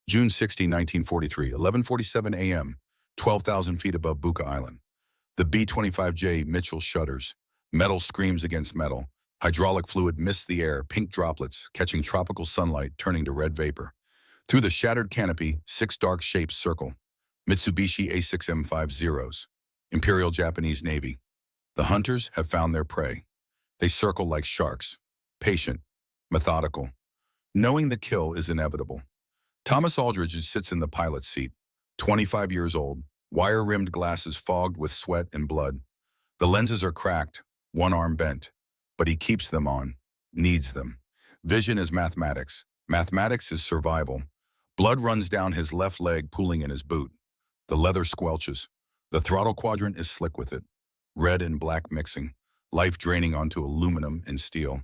June 16, 1943, 11:47 a.m., 12,000 feet above Buka Island. The B-25J Mitchell shudders. Metal screams against metal. Hydraulic fluid mists the air, pink droplets, catching tropical sunlight, turning to red vapor. Through the shattered canopy, 6 dark shapes circle. Mitsubishi A6M50s. Imperial Japanese Navy. The hunters have found their prey. They circle like sharks. Patient. Methodical. Knowing the kill is inevitable. Thomas Aldridge sits in the pilot's seat. 25 years old. Wire-rimmed glasses fogged with sweat and blood. The lenses are cracked, one arm bent. But he keeps them on. Needs them. Vision is mathematics. Mathematics is survival. Blood runs down his left leg, pooling in his boot. The leather squelches. The throttle quadrant is slick with it. Red and black mixing. Life draining onto aluminum and steel.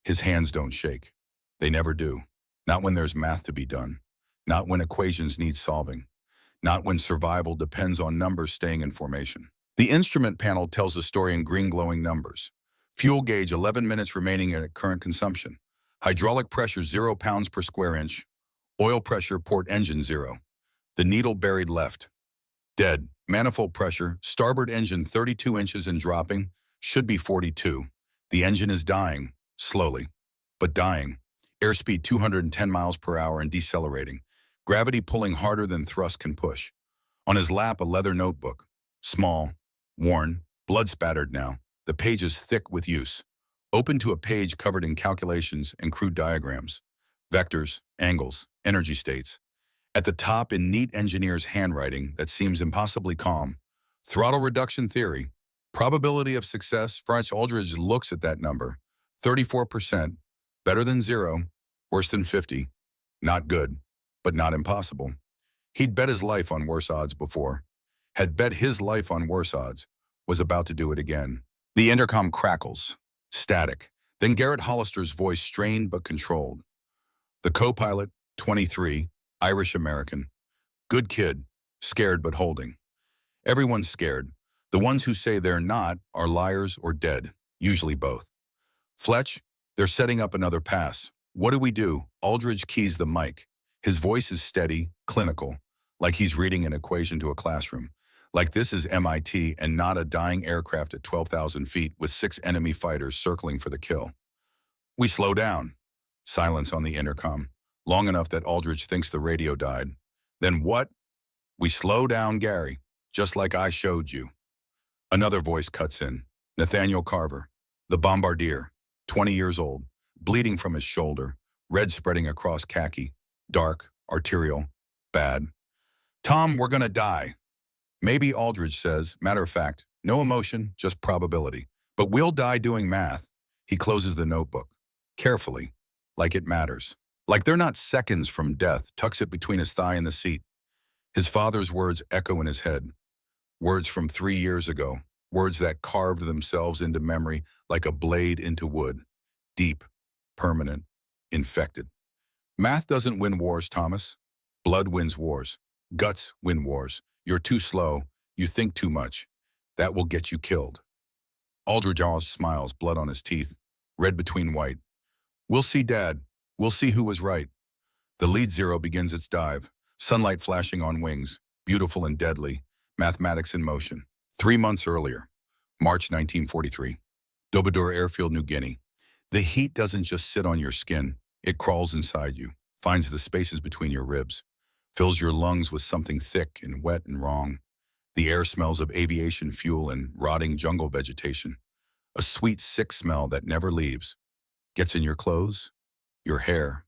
His hands don't shake. They never do. Not when there's math to be done. Not when equations need solving. Not when survival depends on numbers staying in formation. The instrument panel tells the story in green glowing numbers. Fuel gauge 11 minutes remaining at current consumption. Hydraulic pressure 0 pounds per square inch. Oil pressure port engine 0. The needle buried left. Dead. Manifold pressure, starboard engine 32 inches and dropping, should be 42. The engine is dying, slowly, but dying. Airspeed 210 miles per hour and decelerating. Gravity pulling harder than thrust can push. On his lap, a leather notebook. Small, worn, blood-spattered now. The pages thick with use. Open to a page covered in calculations and crude diagrams. Vectors, angles, energy states. At the top, in neat engineer's handwriting that seems impossibly calm, throttle reduction theory, probability of success. French Aldridge looks at that number. 34%, better than 0, worse than 50. Not good, but not impossible. He'd bet his life on worse odds before. Had bet his life on worse odds, was about to do it again. The intercom crackles, static. Then Garrett Hollister's voice strained but controlled. The co-pilot, 23, Irish-American. Good kid, scared but holding. Everyone's scared. The ones who say they're not are liars or dead, usually both. Fletch, they're setting up another pass. What do we do? Aldridge keys the mic. His voice is steady, clinical, like he's reading an equation to a classroom. Like this is MIT and not a dying aircraft at 12,000 feet with 6 enemy fighters circling for the kill. We slow down. Silence on the intercom. Long enough that Aldridge thinks the radio died. Then what? We slow down, Gary, just like I showed you. Another voice cuts in. Nathaniel Carver, the bombardier, 20 years old, bleeding from his shoulder, red spreading across khaki, dark, arterial, bad. Tom, we're gonna die. Maybe, Aldridge says, matter of fact, no emotion, just probability. But we'll die doing math. He closes the notebook, carefully, like it matters. Like they're not seconds from death, tucks it between his thigh and the seat. His father's words echo in his head. Words from 3 years ago. Words that carved themselves into memory like a blade into wood. Deep, permanent, infected. Math doesn't win wars, Thomas. Blood wins wars. Guts win wars. You're too slow. You think too much. That will get you killed. Aldridge smiles, blood on his teeth, red between white. We'll see, Dad. We'll see who was right. The lead zero begins its dive, sunlight flashing on wings, beautiful and deadly, mathematics in motion. 3 months earlier, March 1943, Dobadur Airfield, New Guinea. The heat doesn't just sit on your skin, it crawls inside you, finds the spaces between your ribs, fills your lungs with something thick and wet and wrong. The air smells of aviation fuel and rotting jungle vegetation, a sweet, sick smell that never leaves. Gets in your clothes, your hair,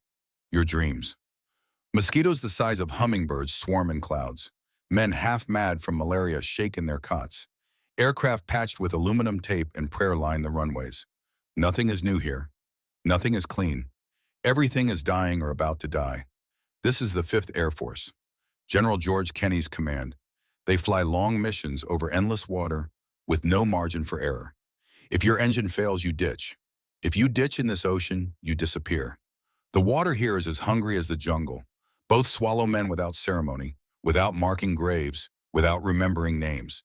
your dreams. Mosquitoes the size of hummingbirds swarm in clouds. Men half mad from malaria shake in their cots. Aircraft patched with aluminum tape and prayer line the runways. Nothing is new here. Nothing is clean. Everything is dying or about to die. This is the 5th Air Force. General George Kenney's command. They fly long missions over endless water with no margin for error. If your engine fails, you ditch. If you ditch in this ocean, you disappear. The water here is as hungry as the jungle. Both swallow men without ceremony, without marking graves, without remembering names.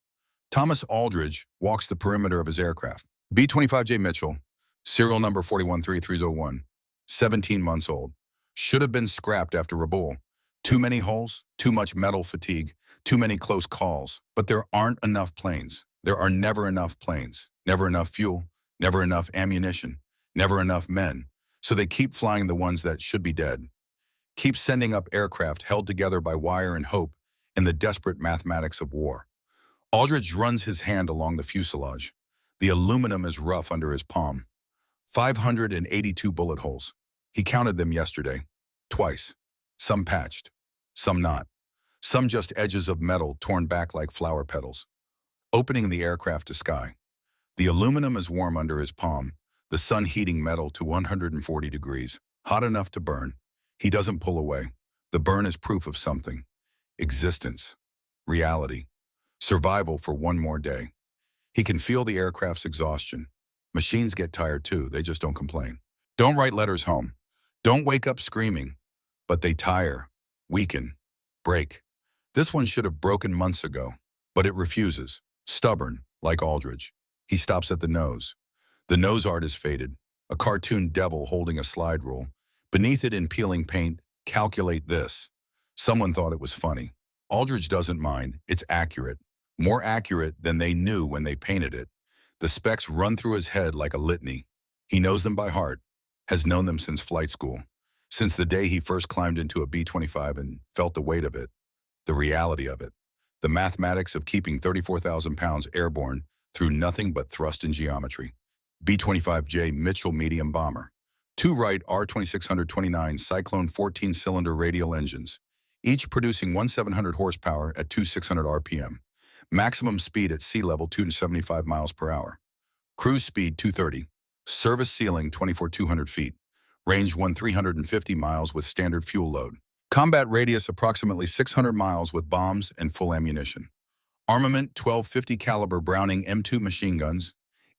Thomas Aldridge walks the perimeter of his aircraft. B-25J Mitchell, serial number 413301, 17 months old. Should have been scrapped after Rabaul. Too many holes, too much metal fatigue, too many close calls. But there aren't enough planes. There are never enough planes, never enough fuel, never enough ammunition, never enough men. So they keep flying the ones that should be dead. Keep sending up aircraft held together by wire and hope in the desperate mathematics of war. Aldridge runs his hand along the fuselage. The aluminum is rough under his palm. 582 bullet holes. He counted them yesterday. Twice. Some patched. Some not. Some just edges of metal torn back like flower petals. Opening the aircraft to sky. The aluminum is warm under his palm, the sun heating metal to 140 degrees, hot enough to burn. He doesn't pull away. The burn is proof of something. Existence. Reality. Survival for one more day. He can feel the aircraft's exhaustion. Machines get tired too, they just don't complain. Don't write letters home. Don't wake up screaming. But they tire, weaken, break. This one should have broken months ago, but it refuses. Stubborn, like Aldridge. He stops at the nose. The nose art is faded, a cartoon devil holding a slide rule. Beneath it in peeling paint, calculate this. Someone thought it was funny. Aldridge doesn't mind, it's accurate. More accurate than they knew when they painted it. The specs run through his head like a litany. He knows them by heart, has known them since flight school, since the day he first climbed into a B-25 and felt the weight of it, the reality of it, the mathematics of keeping 34,000 pounds airborne through nothing but thrust and geometry. B-25J Mitchell medium bomber. Two Wright R-2629 Cyclone 14-cylinder radial engines, each producing 1,700 horsepower at 2,600 RPM. Maximum speed at sea level 275 miles per hour. Cruise speed 230. Service ceiling 24,200 feet. Range 1,350 miles with standard fuel load. Combat radius approximately 600 miles with bombs and full ammunition. Armament 1250 caliber Browning M2 machine guns,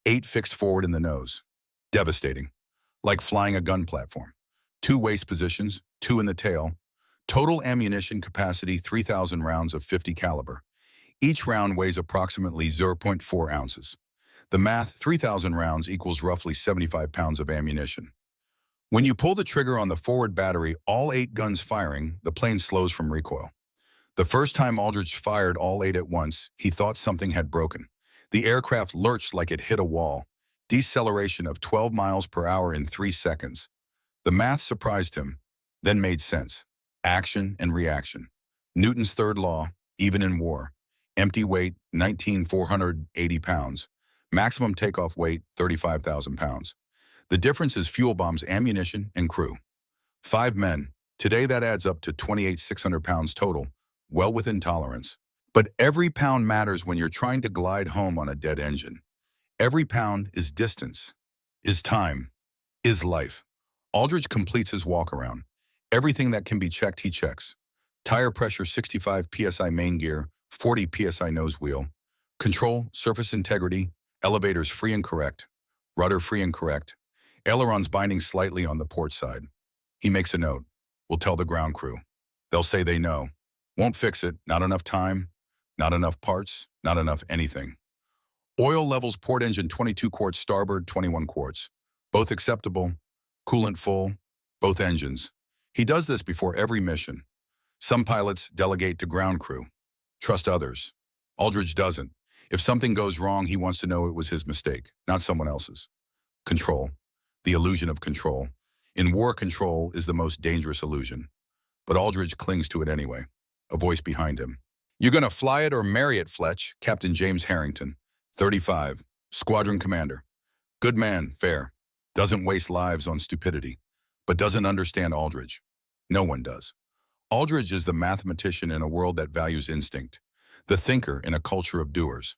8 fixed forward in the nose. Devastating. Like flying a gun platform. 2 waist positions, 2 in the tail. Total ammunition capacity 3,000 rounds of 50 caliber. Each round weighs approximately 0.4 ounces. The math, 3,000 rounds equals roughly 75 pounds of ammunition. When you pull the trigger on the forward battery, all 8 guns firing, the plane slows from recoil. The first time Aldridge fired all 8 at once, he thought something had broken. The aircraft lurched like it hit a wall. Deceleration of 12 miles per hour in 3 seconds. The math surprised him, then made sense. Action and reaction. Newton's third law, even in war. Empty weight, 19,480 pounds. Maximum takeoff weight, 35,000 pounds. The difference is fuel bombs, ammunition, and crew. 5 men. Today that adds up to 28,600 pounds total, well within tolerance. But every pound matters when you're trying to glide home on a dead engine. Every pound is distance, is time, is life. Aldridge completes his walk-around. Everything that can be checked, he checks. Tire pressure 65 psi main gear, 40 psi nose wheel. Control, surface integrity, elevators free and correct. Rudder free and correct. Ailerons binding slightly on the port side. He makes a note. We'll tell the ground crew. They'll say they know. Won't fix it, not enough time, not enough parts, not enough anything. Oil levels port engine 22 quarts, starboard 21 quarts. Both acceptable. Coolant full. Both engines. He does this before every mission. Some pilots delegate to ground crew. Trust others. Aldridge doesn't. If something goes wrong, he wants to know it was his mistake, not someone else's. Control. The illusion of control. In war, control is the most dangerous illusion. But Aldridge clings to it anyway. A voice behind him. You're gonna fly it or marry it, Fletch, Captain James Harrington. 35. Squadron commander. Good man, fair. Doesn't waste lives on stupidity. But doesn't understand Aldridge. No one does. Aldridge is the mathematician in a world that values instinct. The thinker in a culture of doers.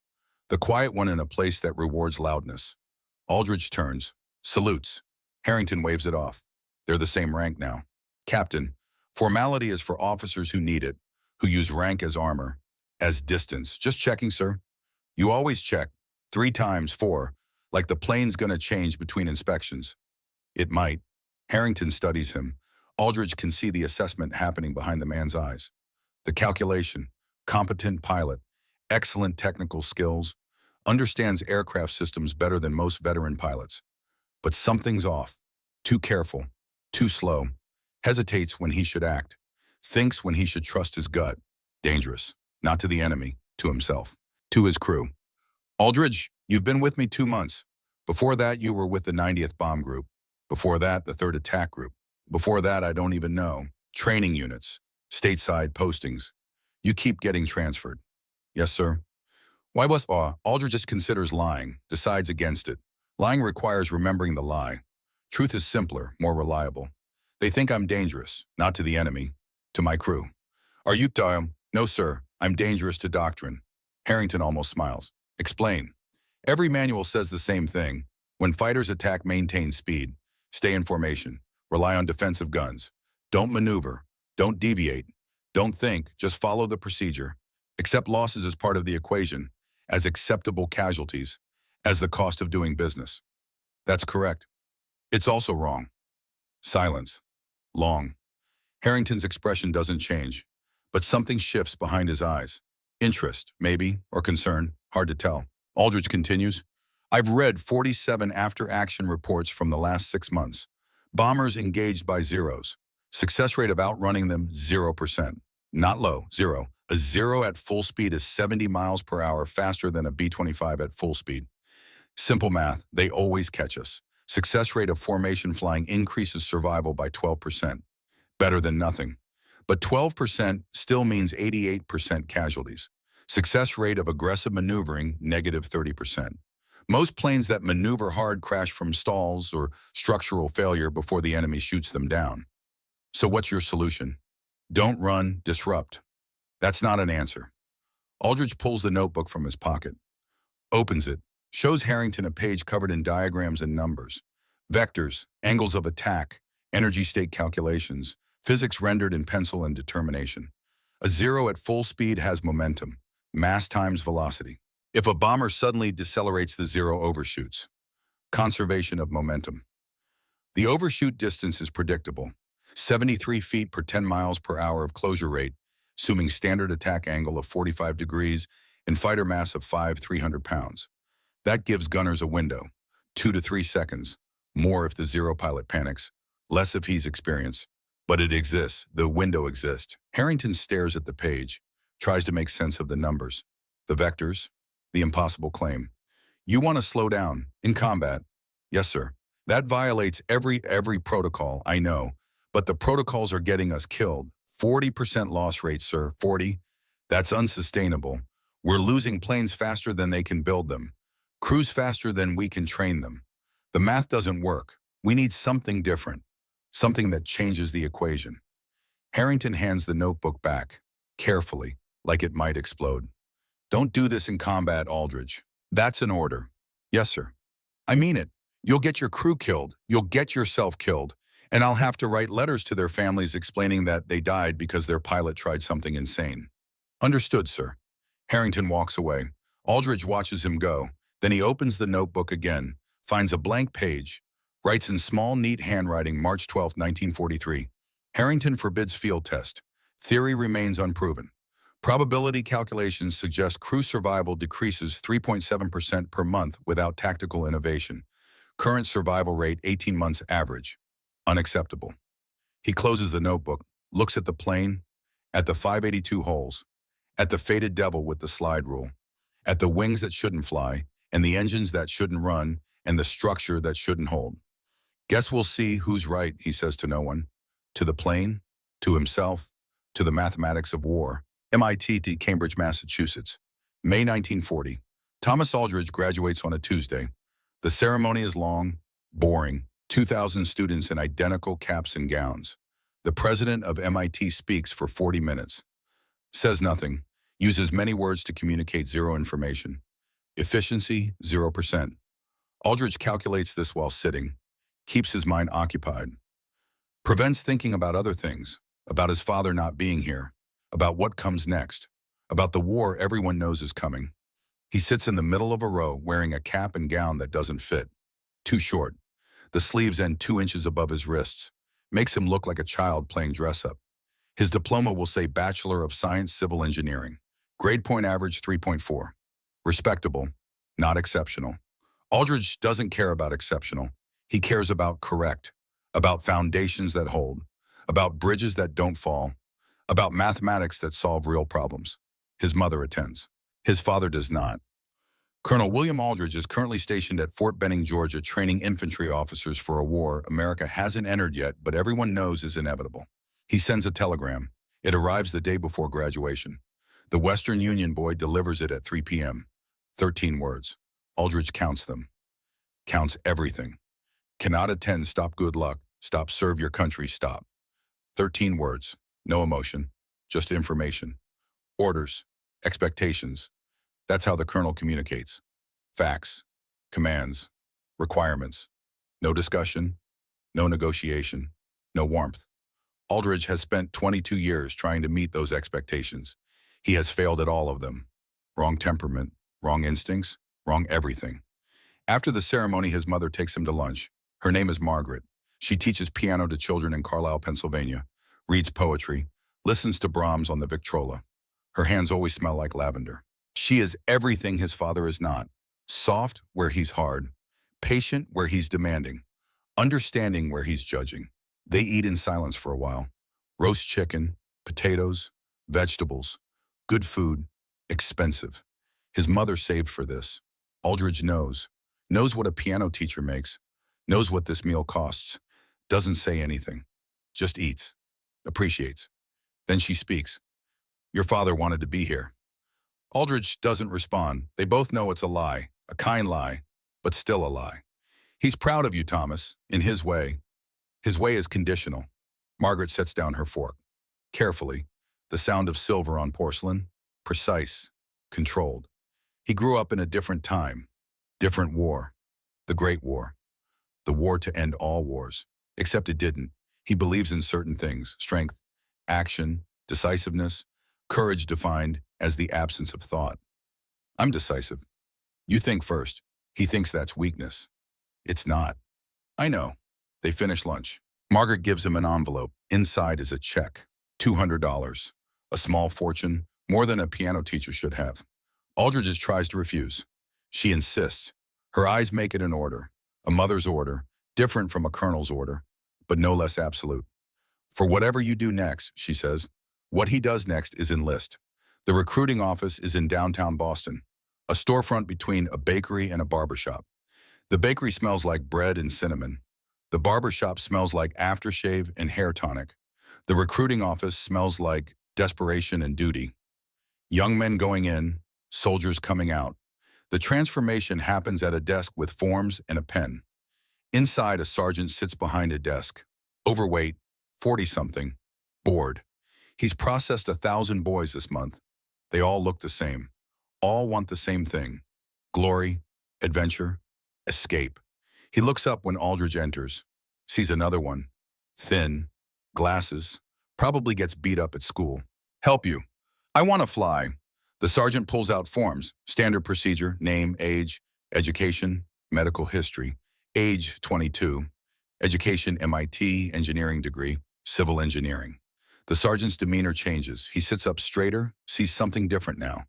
The quiet one in a place that rewards loudness. Aldridge turns, salutes. Harrington waves it off. They're the same rank now. Captain, formality is for officers who need it, who use rank as armor, as distance. Just checking, sir. You always check. 3 times, 4, like the plane's gonna change between inspections. It might. Harrington studies him. Aldridge can see the assessment happening behind the man's eyes. The calculation, competent pilot, excellent technical skills, understands aircraft systems better than most veteran pilots. But something's off. Too careful, too slow, hesitates when he should act, Thinks when he should trust his gut. Dangerous. Not to the enemy, to himself. To his crew. Aldridge, you've been with me 2 months. Before that, you were with the 90th Bomb Group. Before that, the 3rd Attack Group. Before that, I don't even know. Training units. Stateside postings. You keep getting transferred. Yes, sir. Why was Aldridge just considers lying, decides against it. Lying requires remembering the lie. Truth is simpler, more reliable. They think I'm dangerous, not to the enemy, to my crew. Are you, No, sir. I'm dangerous to doctrine. Harrington almost smiles. Explain. Every manual says the same thing. When fighters attack, maintain speed. Stay in formation. Rely on defensive guns. Don't maneuver. Don't deviate. Don't think. Just follow the procedure. Accept losses as part of the equation, as acceptable casualties, as the cost of doing business. That's correct. It's also wrong. Silence. Long. Harrington's expression doesn't change, but something shifts behind his eyes. Interest, maybe, or concern, hard to tell. Aldridge continues, I've read 47 after-action reports from the last 6 months. Bombers engaged by zeros. Success rate of outrunning them, 0%. Not low, 0. A 0 at full speed is 70 miles per hour faster than a B-25 at full speed. Simple math, they always catch us. Success rate of formation flying increases survival by 12%. Better than nothing. But 12% still means 88% casualties. Success rate of aggressive maneuvering, negative 30%. Most planes that maneuver hard crash from stalls or structural failure before the enemy shoots them down. So what's your solution? Don't run, disrupt. That's not an answer. Aldridge pulls the notebook from his pocket, opens it, shows Harrington a page covered in diagrams and numbers, vectors, angles of attack, energy state calculations, physics rendered in pencil and determination. A 0 at full speed has momentum, mass times velocity. If a bomber suddenly decelerates, the 0 overshoots. Conservation of momentum. The overshoot distance is predictable. 73 feet per 10 miles per hour of closure rate, assuming standard attack angle of 45 degrees and fighter mass of 300 pounds. That gives gunners a window, 2 to 3 seconds, more if the 0 pilot panics, less if he's experienced. But it exists, the window exists. Harrington stares at the page, tries to make sense of the numbers, the vectors, the impossible claim. You want to slow down, in combat. Yes, sir. That violates every protocol, I know, but the protocols are getting us killed. 40% loss rate, sir, 40. That's unsustainable. We're losing planes faster than they can build them. Crews faster than we can train them. The math doesn't work. We need something different. Something that changes the equation. Harrington hands the notebook back, carefully, like it might explode. Don't do this in combat, Aldridge. That's an order. Yes, sir. I mean it. You'll get your crew killed. You'll get yourself killed. And I'll have to write letters to their families explaining that they died because their pilot tried something insane. Understood, sir. Harrington walks away. Aldridge watches him go. Then he opens the notebook again, finds a blank page, writes in small, neat handwriting, March 12, 1943. Harrington forbids field test. Theory remains unproven. Probability calculations suggest crew survival decreases 3.7% per month without tactical innovation. Current survival rate 18 months average. Unacceptable. He closes the notebook, looks at the plane, at the 582 holes, at the fated devil with the slide rule, at the wings that shouldn't fly, and the engines that shouldn't run, and the structure that shouldn't hold. Guess we'll see who's right, he says to no one. To the plane, to himself, to the mathematics of war. MIT, Cambridge, Massachusetts. May 1940. Thomas Aldridge graduates on a Tuesday. The ceremony is long, boring. 2,000 students in identical caps and gowns. The president of MIT speaks for 40 minutes. Says nothing. Uses many words to communicate zero information. Efficiency, 0%. Aldridge calculates this while sitting. Keeps his mind occupied. Prevents thinking about other things. About his father not being here. About what comes next. About the war everyone knows is coming. He sits in the middle of a row wearing a cap and gown that doesn't fit. Too short. The sleeves end 2 inches above his wrists. Makes him look like a child playing dress-up. His diploma will say Bachelor of Science Civil Engineering. Grade point average 3.4. Respectable, not exceptional. Aldridge doesn't care about exceptional. He cares about correct, about foundations that hold, about bridges that don't fall, about mathematics that solve real problems. His mother attends. His father does not. Colonel William Aldridge is currently stationed at Fort Benning, Georgia, training infantry officers for a war America hasn't entered yet, but everyone knows is inevitable. He sends a telegram. It arrives the day before graduation. The Western Union boy delivers it at 3 p.m. 13 words. Aldridge counts them. Counts everything. Cannot attend, stop, good luck, stop, serve your country, stop. 13 words. No emotion. Just information. Orders. Expectations. That's how the colonel communicates. Facts. Commands. Requirements. No discussion. No negotiation. No warmth. Aldridge has spent 22 years trying to meet those expectations. He has failed at all of them. Wrong temperament, wrong instincts, wrong everything. After the ceremony, his mother takes him to lunch. Her name is Margaret. She teaches piano to children in Carlisle, Pennsylvania, reads poetry, listens to Brahms on the Victrola. Her hands always smell like lavender. She is everything his father is not. Soft where he's hard, patient where he's demanding, understanding where he's judging. They eat in silence for a while. Roast chicken, potatoes, vegetables, good food, expensive. His mother saved for this. Aldridge knows what a piano teacher makes, knows what this meal costs, doesn't say anything, just eats, appreciates. Then she speaks. Your father wanted to be here. Aldridge doesn't respond. They both know it's a lie, a kind lie, but still a lie. He's proud of you, Thomas, in his way. His way is conditional. Margaret sets down her fork. Carefully, the sound of silver on porcelain, precise, controlled. He grew up in a different time, different war, the Great War, the war to end all wars, except it didn't. He believes in certain things, strength, action, decisiveness, courage defined as the absence of thought. I'm decisive. You think first. He thinks that's weakness. It's not. I know. They finish lunch. Margaret gives him an envelope. Inside is a check. $200. A small fortune, more than a piano teacher should have. Aldridge tries to refuse. She insists. Her eyes make it an order. A mother's order, different from a colonel's order, but no less absolute. For whatever you do next, she says, what he does next is enlist. The recruiting office is in downtown Boston, a storefront between a bakery and a barbershop. The bakery smells like bread and cinnamon. The barbershop smells like aftershave and hair tonic. The recruiting office smells like desperation and duty. Young men going in, soldiers coming out. The transformation happens at a desk with forms and a pen. Inside, a sergeant sits behind a desk. Overweight, 40-something, bored. He's processed 1,000 boys this month. They all look the same. All want the same thing. Glory, adventure, escape. He looks up when Aldridge enters, sees another one. Thin, glasses, probably gets beat up at school. Help you. I want to fly. The sergeant pulls out forms, standard procedure, name, age, education, medical history. Age, 22. Education, MIT, engineering degree, civil engineering. The sergeant's demeanor changes. He sits up straighter, sees something different now.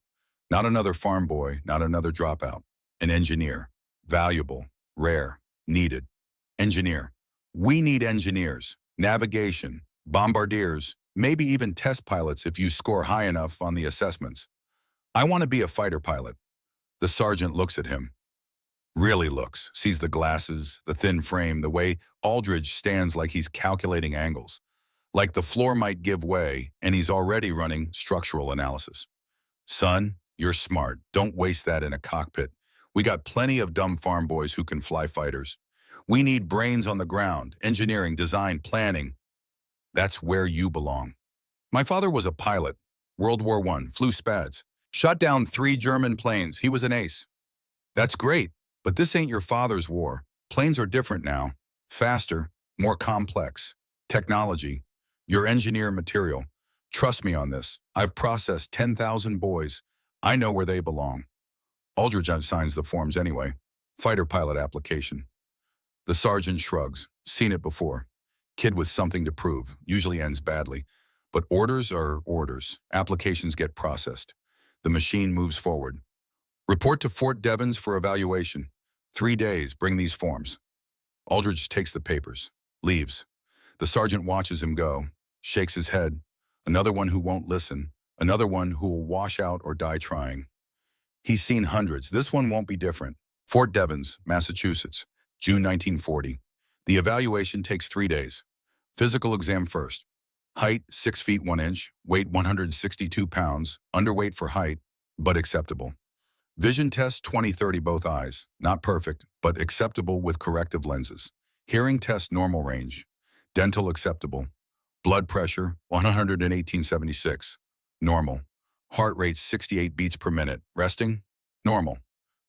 Not another farm boy, not another dropout. An engineer. Valuable, rare, needed. Engineer. We need engineers. Navigation, bombardiers, maybe even test pilots if you score high enough on the assessments. I want to be a fighter pilot. The sergeant looks at him. Really looks, sees the glasses, the thin frame, the way Aldridge stands like he's calculating angles. Like the floor might give way, and he's already running structural analysis. Son, you're smart. Don't waste that in a cockpit. We got plenty of dumb farm boys who can fly fighters. We need brains on the ground, engineering, design, planning. That's where you belong. My father was a pilot. World War I, flew Spads. Shot down 3 German planes. He was an ace. That's great, but this ain't your father's war. Planes are different now. Faster, more complex. Technology. Your engineer material. Trust me on this. I've processed 10,000 boys. I know where they belong. Aldridge signs the forms anyway. Fighter pilot application. The sergeant shrugs. Seen it before. Kid with something to prove. Usually ends badly. But orders are orders. Applications get processed. The machine moves forward. Report to Fort Devens for evaluation. 3 days. Bring these forms. Aldridge takes the papers. Leaves. The sergeant watches him go. Shakes his head. another one who won't listen, another one who will wash out or die trying. He's seen hundreds. This one won't be different. Fort Devens, Massachusetts, June 1940. The evaluation takes 3 days. Physical exam first. Height, 6 feet 1 inch, weight 162 pounds, underweight for height, but acceptable. Vision test 20/30 both eyes, not perfect, but acceptable with corrective lenses. Hearing test normal range. Dental acceptable. Blood pressure 118/76, normal. Heart rate 68 beats per minute, resting, normal.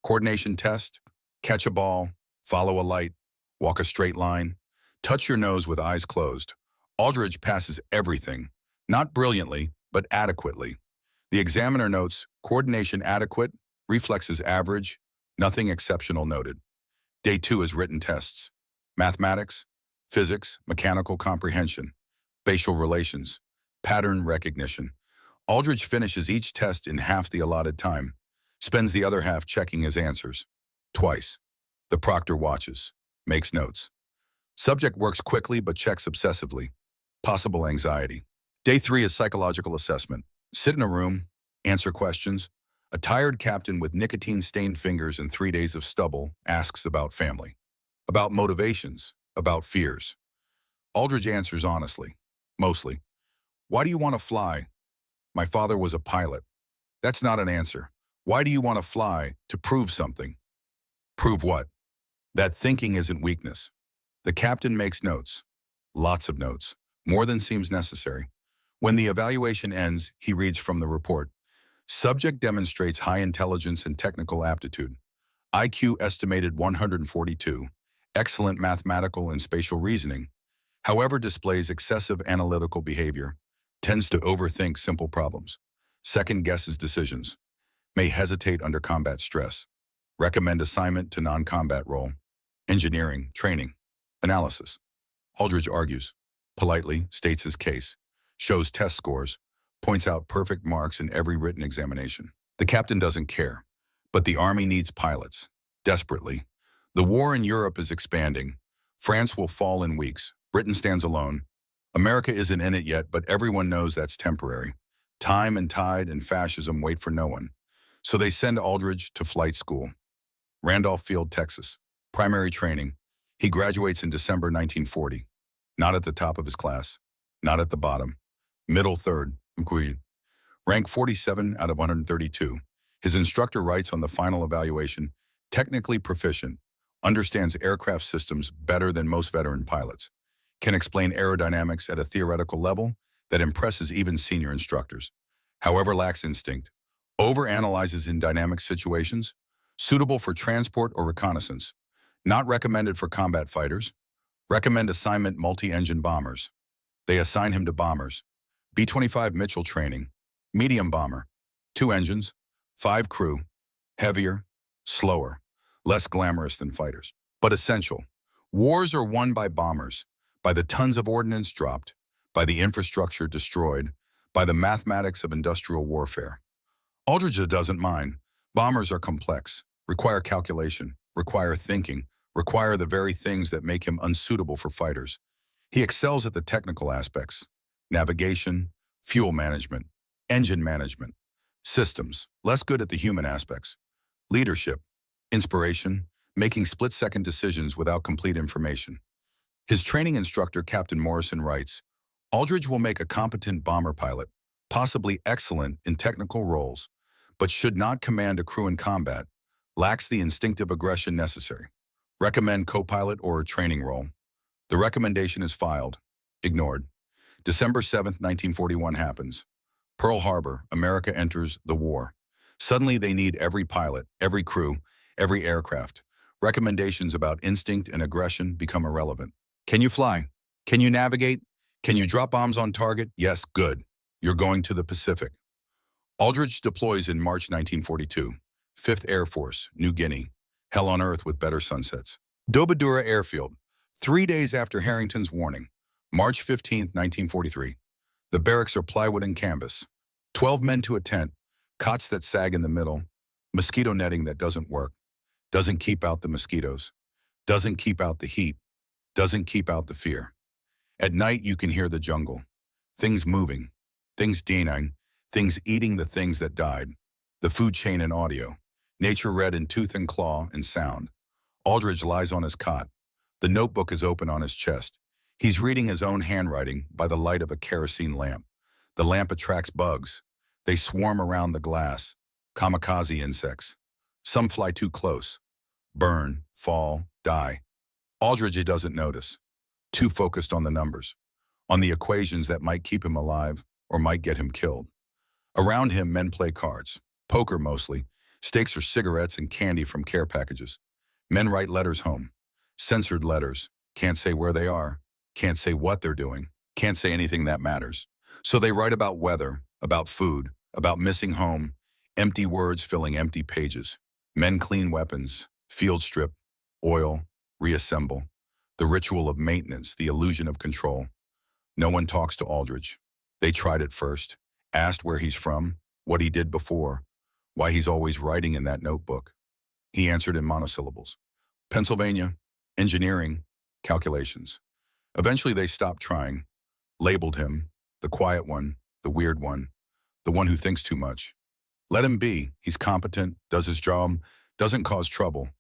Coordination test, catch a ball, follow a light, walk a straight line, touch your nose with eyes closed. Aldridge passes everything, not brilliantly, but adequately. The examiner notes coordination adequate, reflexes average, nothing exceptional noted. Day 2 is written tests. Mathematics, physics, mechanical comprehension, facial relations, pattern recognition. Aldridge finishes each test in half the allotted time, spends the other half checking his answers. Twice. The proctor watches, makes notes. Subject works quickly but checks obsessively. Possible anxiety. Day 3 is psychological assessment. Sit in a room, answer questions. A tired captain with nicotine-stained fingers and 3 days of stubble asks about family, about motivations, about fears. Aldridge answers honestly, mostly. Why do you want to fly? My father was a pilot. That's not an answer. Why do you want to fly? To prove something. Prove what? That thinking isn't weakness. The captain makes notes. Lots of notes. More than seems necessary. When the evaluation ends, he reads from the report. Subject demonstrates high intelligence and technical aptitude. IQ estimated 142. Excellent mathematical and spatial reasoning. However, displays excessive analytical behavior. Tends to overthink simple problems. Second guesses decisions. May hesitate under combat stress. Recommend assignment to non-combat role. Engineering, training, analysis. Aldridge argues. Politely states his case. Shows test scores. Points out perfect marks in every written examination. The captain doesn't care. But the army needs pilots. Desperately. The war in Europe is expanding. France will fall in weeks. Britain stands alone. America isn't in it yet, but everyone knows that's temporary. Time and tide and fascism wait for no one. So they send Aldridge to flight school. Randolph Field, Texas. Primary training. He graduates in December 1940. Not at the top of his class. Not at the bottom. Middle third. Rank 47 out of 132. His instructor writes on the final evaluation, technically proficient, understands aircraft systems better than most veteran pilots, can explain aerodynamics at a theoretical level that impresses even senior instructors, however lacks instinct, overanalyzes in dynamic situations, suitable for transport or reconnaissance, not recommended for combat fighters, recommend assignment multi-engine bombers. They assign him to bombers. B-25 Mitchell training, medium bomber, 2 engines, 5 crew, heavier, slower, less glamorous than fighters, but essential. Wars are won by bombers, by the tons of ordnance dropped, by the infrastructure destroyed, by the mathematics of industrial warfare. Aldridge doesn't mind. Bombers are complex, require calculation, require thinking, require the very things that make him unsuitable for fighters. He excels at the technical aspects, navigation, fuel management, engine management, systems, less good at the human aspects, leadership, inspiration, making split-second decisions without complete information. His training instructor, Captain Morrison, writes, Aldridge will make a competent bomber pilot, possibly excellent in technical roles, but should not command a crew in combat, lacks the instinctive aggression necessary. Recommend co-pilot or a training role. The recommendation is filed, ignored. December 7th, 1941 happens. Pearl Harbor, America enters the war. Suddenly they need every pilot, every crew, every aircraft. Recommendations about instinct and aggression become irrelevant. Can you fly? Can you navigate? Can you drop bombs on target? Yes, good. You're going to the Pacific. Aldridge deploys in March 1942. 5th Air Force, New Guinea. Hell on earth with better sunsets. Dobadura Airfield. 3 days after Harrington's warning. March 15, 1943. The barracks are plywood and canvas. 12 men to a tent. Cots that sag in the middle. Mosquito netting that doesn't work. Doesn't keep out the mosquitoes. Doesn't keep out the heat. Doesn't keep out the fear. At night you can hear the jungle. Things moving. things dying, things eating the things that died, the food chain and audio, nature read in tooth and claw and sound. Aldridge lies on his cot. The notebook is open on his chest. He's reading his own handwriting by the light of a kerosene lamp. The lamp attracts bugs. They swarm around the glass. Kamikaze insects. Some fly too close. Burn, fall, die. Aldridge doesn't notice. Too focused on the numbers. On the equations that might keep him alive or might get him killed. Around him, men play cards. Poker mostly. Stakes are cigarettes and candy from care packages. Men write letters home. Censored letters. Can't say where they are. Can't say what they're doing. Can't say anything that matters. So they write about weather, about food, about missing home. Empty words filling empty pages. Men clean weapons. Field strip. Oil. Reassemble. The ritual of maintenance, the illusion of control. No one talks to Aldridge. They tried it first. Asked where he's from, what he did before, why he's always writing in that notebook. He answered in monosyllables. Pennsylvania, engineering, calculations. Eventually they stopped trying, labeled him, the quiet one, the weird one, the one who thinks too much. Let him be. He's competent, does his job, doesn't cause trouble.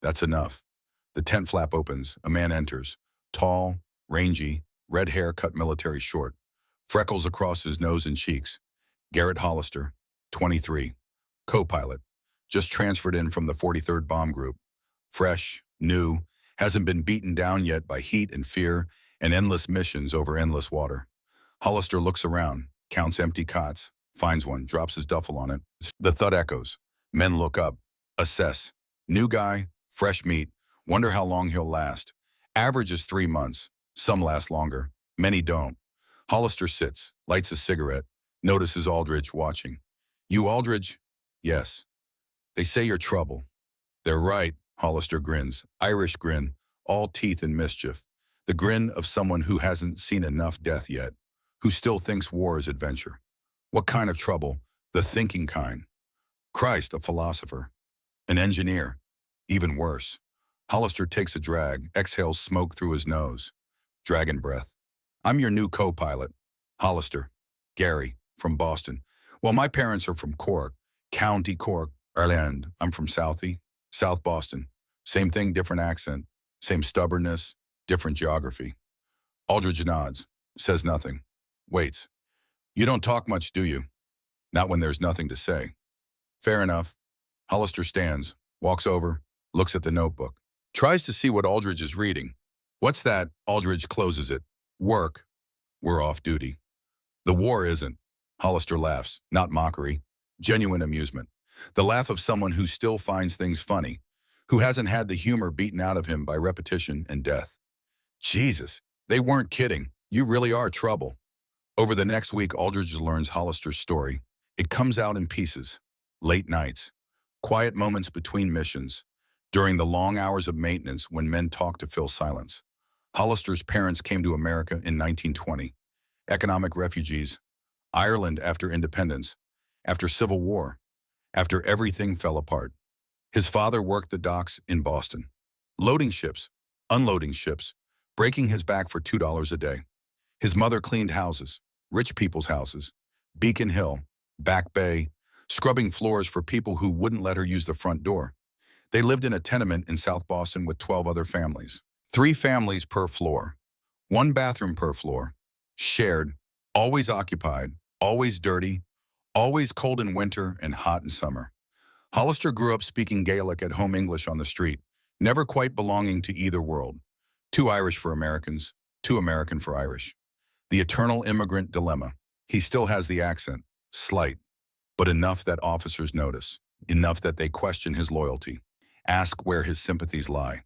That's enough. The tent flap opens. A man enters. Tall, rangy, red hair cut military short. Freckles across his nose and cheeks. Garrett Hollister, 23. Co-pilot. Just transferred in from the 43rd Bomb Group. Fresh, new, hasn't been beaten down yet by heat and fear and endless missions over endless water. Hollister looks around, counts empty cots, finds one, drops his duffel on it. The thud echoes. Men look up. Assess. New guy, fresh meat. Wonder how long he'll last. Average is 3 months. Some last longer. Many don't. Hollister sits, lights a cigarette, notices Aldridge watching. You Aldridge? Yes. They say you're trouble. They're right, Hollister grins. Irish grin, all teeth and mischief. The grin of someone who hasn't seen enough death yet, who still thinks war is adventure. What kind of trouble? The thinking kind. Christ, a philosopher. An engineer. Even worse. Hollister takes a drag, exhales smoke through his nose. Dragon breath. I'm your new co-pilot. Hollister. Gary, from Boston. Well, my parents are from Cork, County Cork, Ireland. I'm from Southie, South Boston. Same thing, different accent. Same stubbornness, different geography. Aldridge nods, says nothing. Waits. You don't talk much, do you? Not when there's nothing to say. Fair enough. Hollister stands, walks over, looks at the notebook. Tries to see what Aldridge is reading. What's that? Aldridge closes it. Work. We're off duty. The war isn't. Hollister laughs, not mockery, genuine amusement. The laugh of someone who still finds things funny, who hasn't had the humor beaten out of him by repetition and death. Jesus, they weren't kidding. You really are trouble. Over the next week, Aldridge learns Hollister's story. It comes out in pieces. Late nights. Quiet moments between missions. During the long hours of maintenance when men talk to fill silence. Hollister's parents came to America in 1920. Economic refugees. Ireland after independence. After Civil War. After everything fell apart. His father worked the docks in Boston. Loading ships. Unloading ships. Breaking his back for $2 a day. His mother cleaned houses. Rich people's houses. Beacon Hill. Back Bay. Scrubbing floors for people who wouldn't let her use the front door. They lived in a tenement in South Boston with 12 other families. 3 families per floor. 1 bathroom per floor. Shared. Always occupied. Always dirty. Always cold in winter and hot in summer. Hollister grew up speaking Gaelic at home English on the street, never quite belonging to either world. Too Irish for Americans, too American for Irish. The eternal immigrant dilemma. He still has the accent, slight, but enough that officers notice, enough that they question his loyalty, ask where his sympathies lie.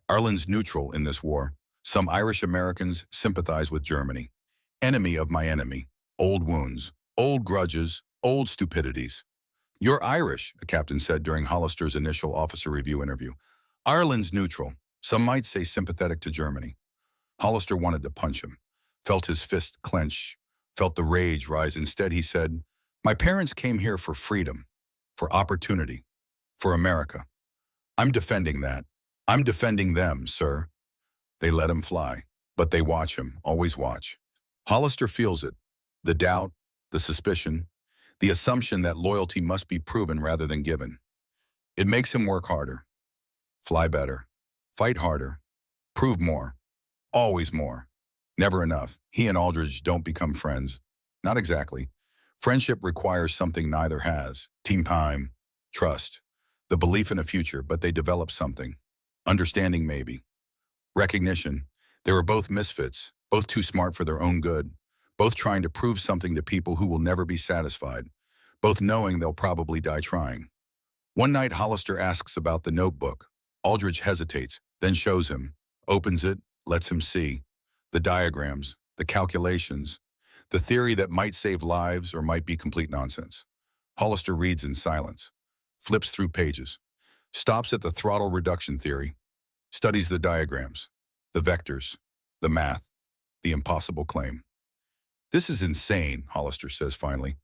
Ireland's neutral in this war. Some Irish Americans sympathize with Germany. Enemy of my enemy. Old wounds, old grudges, old stupidities. You're Irish, a captain said during Hollister's initial officer review interview. Ireland's neutral. Some might say sympathetic to Germany. Hollister wanted to punch him, felt his fist clench, felt the rage rise. Instead, he said, my parents came here for freedom, for opportunity, for America. I'm defending that. I'm defending them, sir. They let him fly, but they watch him, always watch. Hollister feels it. The doubt, the suspicion, the assumption that loyalty must be proven rather than given. It makes him work harder, fly better, fight harder, prove more, always more. Never enough. He and Aldridge don't become friends. Not exactly. Friendship requires something neither has. Team time, trust, the belief in a future, but they develop something. Understanding maybe. Recognition. They were both misfits, both too smart for their own good, both trying to prove something to people who will never be satisfied, both knowing they'll probably die trying. One night, Hollister asks about the notebook. Aldridge hesitates, then shows him, opens it, lets him see. The diagrams, the calculations, the theory that might save lives or might be complete nonsense. Hollister reads in silence, flips through pages, stops at the throttle reduction theory, studies the diagrams, the vectors, the math, the impossible claim. This is insane, Hollister says finally.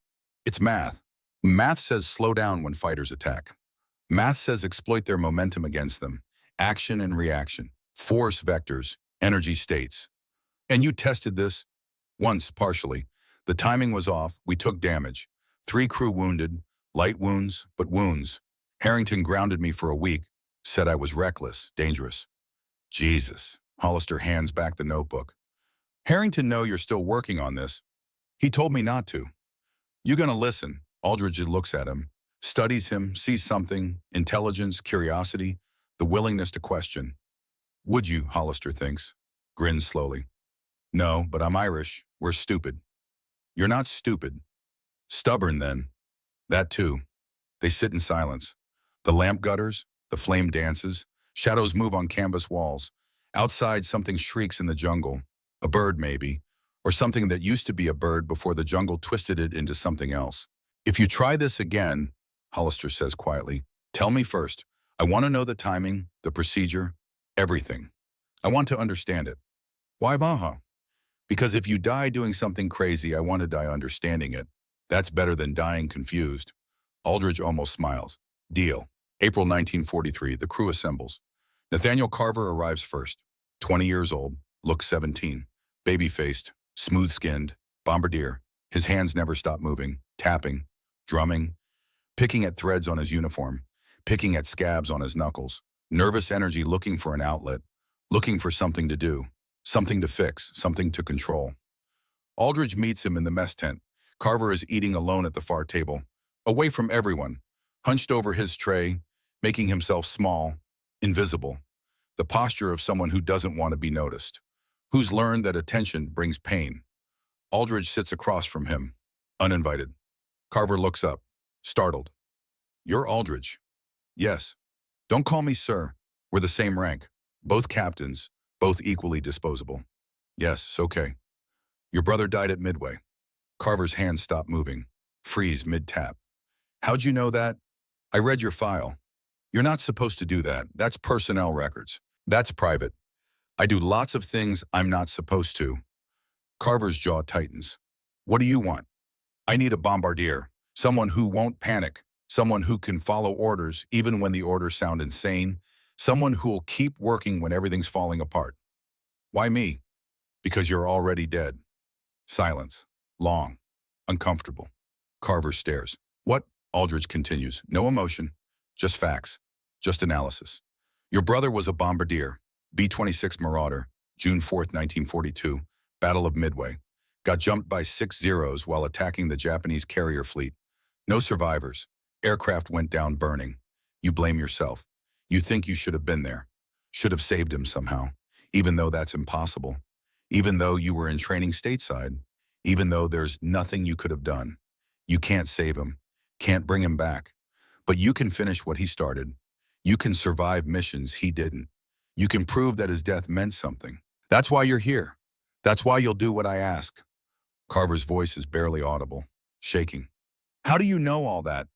It's math. Math says slow down when fighters attack. Math says exploit their momentum against them. Action and reaction. Force vectors. Energy states. And you tested this? Once, partially. The timing was off. We took damage. 3 crew wounded. Light wounds, but wounds. Harrington grounded me for a week. Said I was reckless, dangerous. Jesus. Hollister hands back the notebook. Harrington know you're still working on this. He told me not to. You gonna listen? Aldridge looks at him, studies him, sees something, intelligence, curiosity, the willingness to question. Would you, Hollister thinks, grins slowly. No, but I'm Irish. We're stupid. You're not stupid. Stubborn, then. That too. They sit in silence. The lamp gutters, the flame dances, shadows move on canvas walls. Outside, something shrieks in the jungle. A bird, maybe, or something that used to be a bird before the jungle twisted it into something else. If you try this again, Hollister says quietly, tell me first. I want to know the timing, the procedure, everything. I want to understand it. Why Baja? Because if you die doing something crazy, I want to die understanding it. That's better than dying confused. Aldridge almost smiles. Deal. April 1943, the crew assembles. Nathaniel Carver arrives first. 20 years old, looks 17. Baby-faced, smooth-skinned, bombardier. His hands never stop moving, tapping, drumming, picking at threads on his uniform, picking at scabs on his knuckles. Nervous energy looking for an outlet, looking for something to do, something to fix, something to control. Aldridge meets him in the mess tent. Carver is eating alone at the far table, away from everyone, hunched over his tray, making himself small, invisible. The posture of someone who doesn't want to be noticed, who's learned that attention brings pain. Aldridge sits across from him, uninvited. Carver looks up, startled. You're Aldridge. Yes. Don't call me sir. We're the same rank. Both captains, both equally disposable. Yes, it's okay. Your brother died at Midway. Carver's hands stop moving, freeze mid-tap. How'd you know that? I read your file. You're not supposed to do that. That's personnel records. That's private. I do lots of things I'm not supposed to. Carver's jaw tightens. What do you want? I need a bombardier, someone who won't panic, someone who can follow orders even when the orders sound insane, someone who'll keep working when everything's falling apart. Why me? Because you're already dead. Silence. Long. Uncomfortable. Carver stares. What? Aldridge continues. No emotion. Just facts. Just analysis. Your brother was a bombardier. B-26 Marauder. June 4th, 1942. Battle of Midway. Got jumped by 6 Zeros while attacking the Japanese carrier fleet. No survivors. Aircraft went down burning. You blame yourself. You think you should have been there. Should have saved him somehow. Even though that's impossible. Even though you were in training stateside. Even though there's nothing you could have done. You can't save him. Can't bring him back. But you can finish what he started. You can survive missions he didn't. You can prove that his death meant something. That's why you're here. That's why you'll do what I ask. Carver's voice is barely audible, shaking. How do you know all that?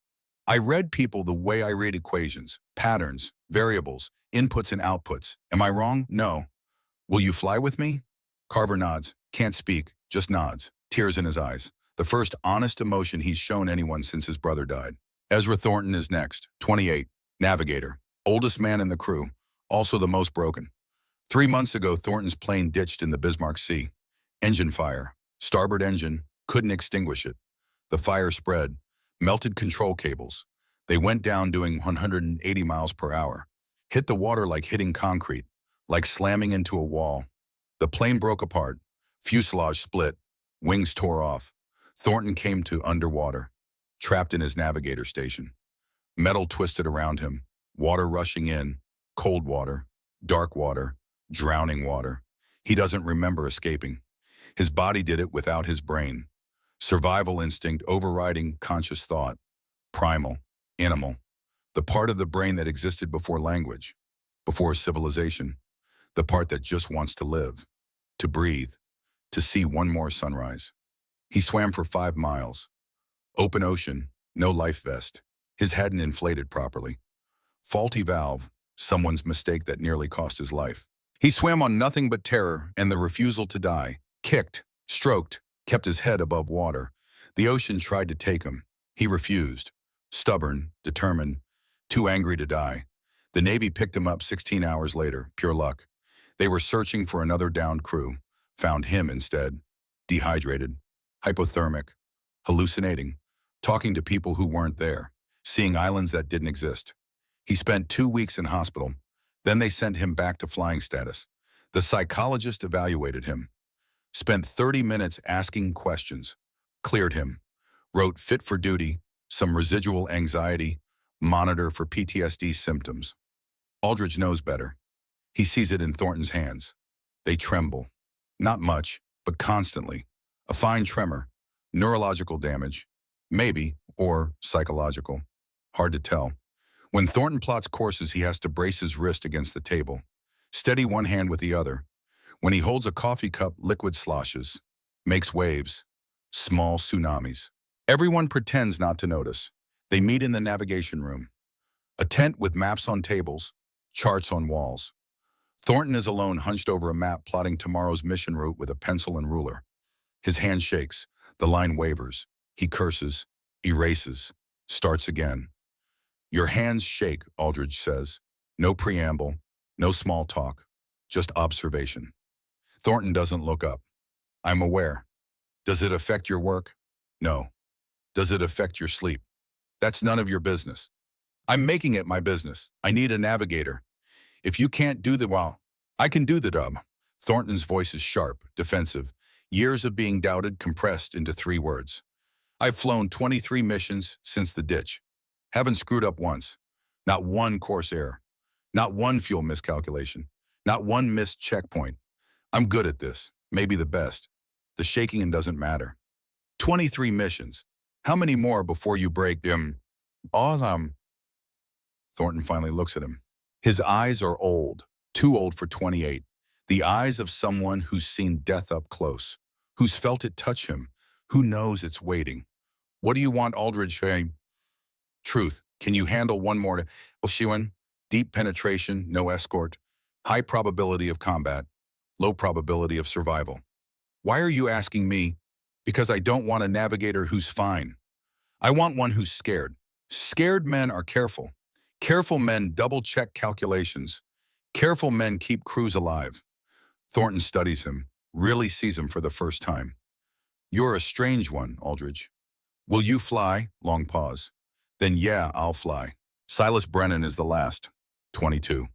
I read people the way I read equations, patterns, variables, inputs and outputs. Am I wrong? No. Will you fly with me? Carver nods, can't speak, just nods, tears in his eyes. The first honest emotion he's shown anyone since his brother died. Ezra Thornton is next, 28, navigator, oldest man in the crew, also the most broken. 3 months ago, Thornton's plane ditched in the Bismarck Sea. Engine fire, starboard engine, couldn't extinguish it. The fire spread, melted control cables. They went down doing 180 miles per hour. Hit the water like hitting concrete, like slamming into a wall. The plane broke apart. Fuselage split. Wings tore off. Thornton came to underwater, trapped in his navigator station. Metal twisted around him, water rushing in, cold water, dark water, drowning water. He doesn't remember escaping. His body did it without his brain. Survival instinct overriding conscious thought. Primal, animal. The part of the brain that existed before language, before civilization. The part that just wants to live, to breathe, to see one more sunrise. He swam for 5 miles. Open ocean, no life vest. His hadn't inflated properly. Faulty valve, someone's mistake that nearly cost his life. He swam on nothing but terror and the refusal to die. Kicked, stroked, kept his head above water. The ocean tried to take him. He refused. Stubborn, determined, too angry to die. The Navy picked him up 16 hours later, pure luck. They were searching for another downed crew. Found him instead. Dehydrated, hypothermic, hallucinating, talking to people who weren't there, seeing islands that didn't exist. He spent 2 weeks in hospital. Then they sent him back to flying status. The psychologist evaluated him. Spent 30 minutes asking questions. Cleared him. Wrote fit for duty, some residual anxiety, monitor for PTSD symptoms. Aldridge knows better. He sees it in Thornton's hands. They tremble. Not much, but constantly. A fine tremor. Neurological damage. Maybe, or psychological. Hard to tell. When Thornton plots courses, he has to brace his wrist against the table. Steady one hand with the other. When he holds a coffee cup, liquid sloshes. Makes waves. Small tsunamis. Everyone pretends not to notice. They meet in the navigation room. A tent with maps on tables, charts on walls. Thornton is alone, hunched over a map, plotting tomorrow's mission route with a pencil and ruler. His hand shakes. The line wavers. He curses, erases, starts again. Your hands shake, Aldridge says. No preamble, no small talk, just observation. Thornton doesn't look up. I'm aware. Does it affect your work? No. Does it affect your sleep? That's none of your business. I'm making it my business. I need a navigator. If you can't do the I can do the job. Thornton's voice is sharp, defensive. Years of being doubted compressed into 3 words. I've flown 23 missions since the ditch. Haven't screwed up once. Not one course error. Not one fuel miscalculation. Not one missed checkpoint. I'm good at this. Maybe the best. The shaking doesn't matter. 23 missions. How many more before you break them? Thornton finally looks at him. His eyes are old. Too old for 28. The eyes of someone who's seen death up close. Who's felt it touch him. Who knows it's waiting. What do you want, Aldridge? Truth. Can you handle one more? Shiwan, deep penetration, no escort. High probability of combat. Low probability of survival. Why are you asking me? Because I don't want a navigator who's fine. I want one who's scared. Scared men are careful. Careful men double-check calculations. Careful men keep crews alive. Thornton studies him, really sees him for the first time. You're a strange one, Aldridge. Will you fly? Long pause. Then yeah, I'll fly. Silas Brennan is the last. 22.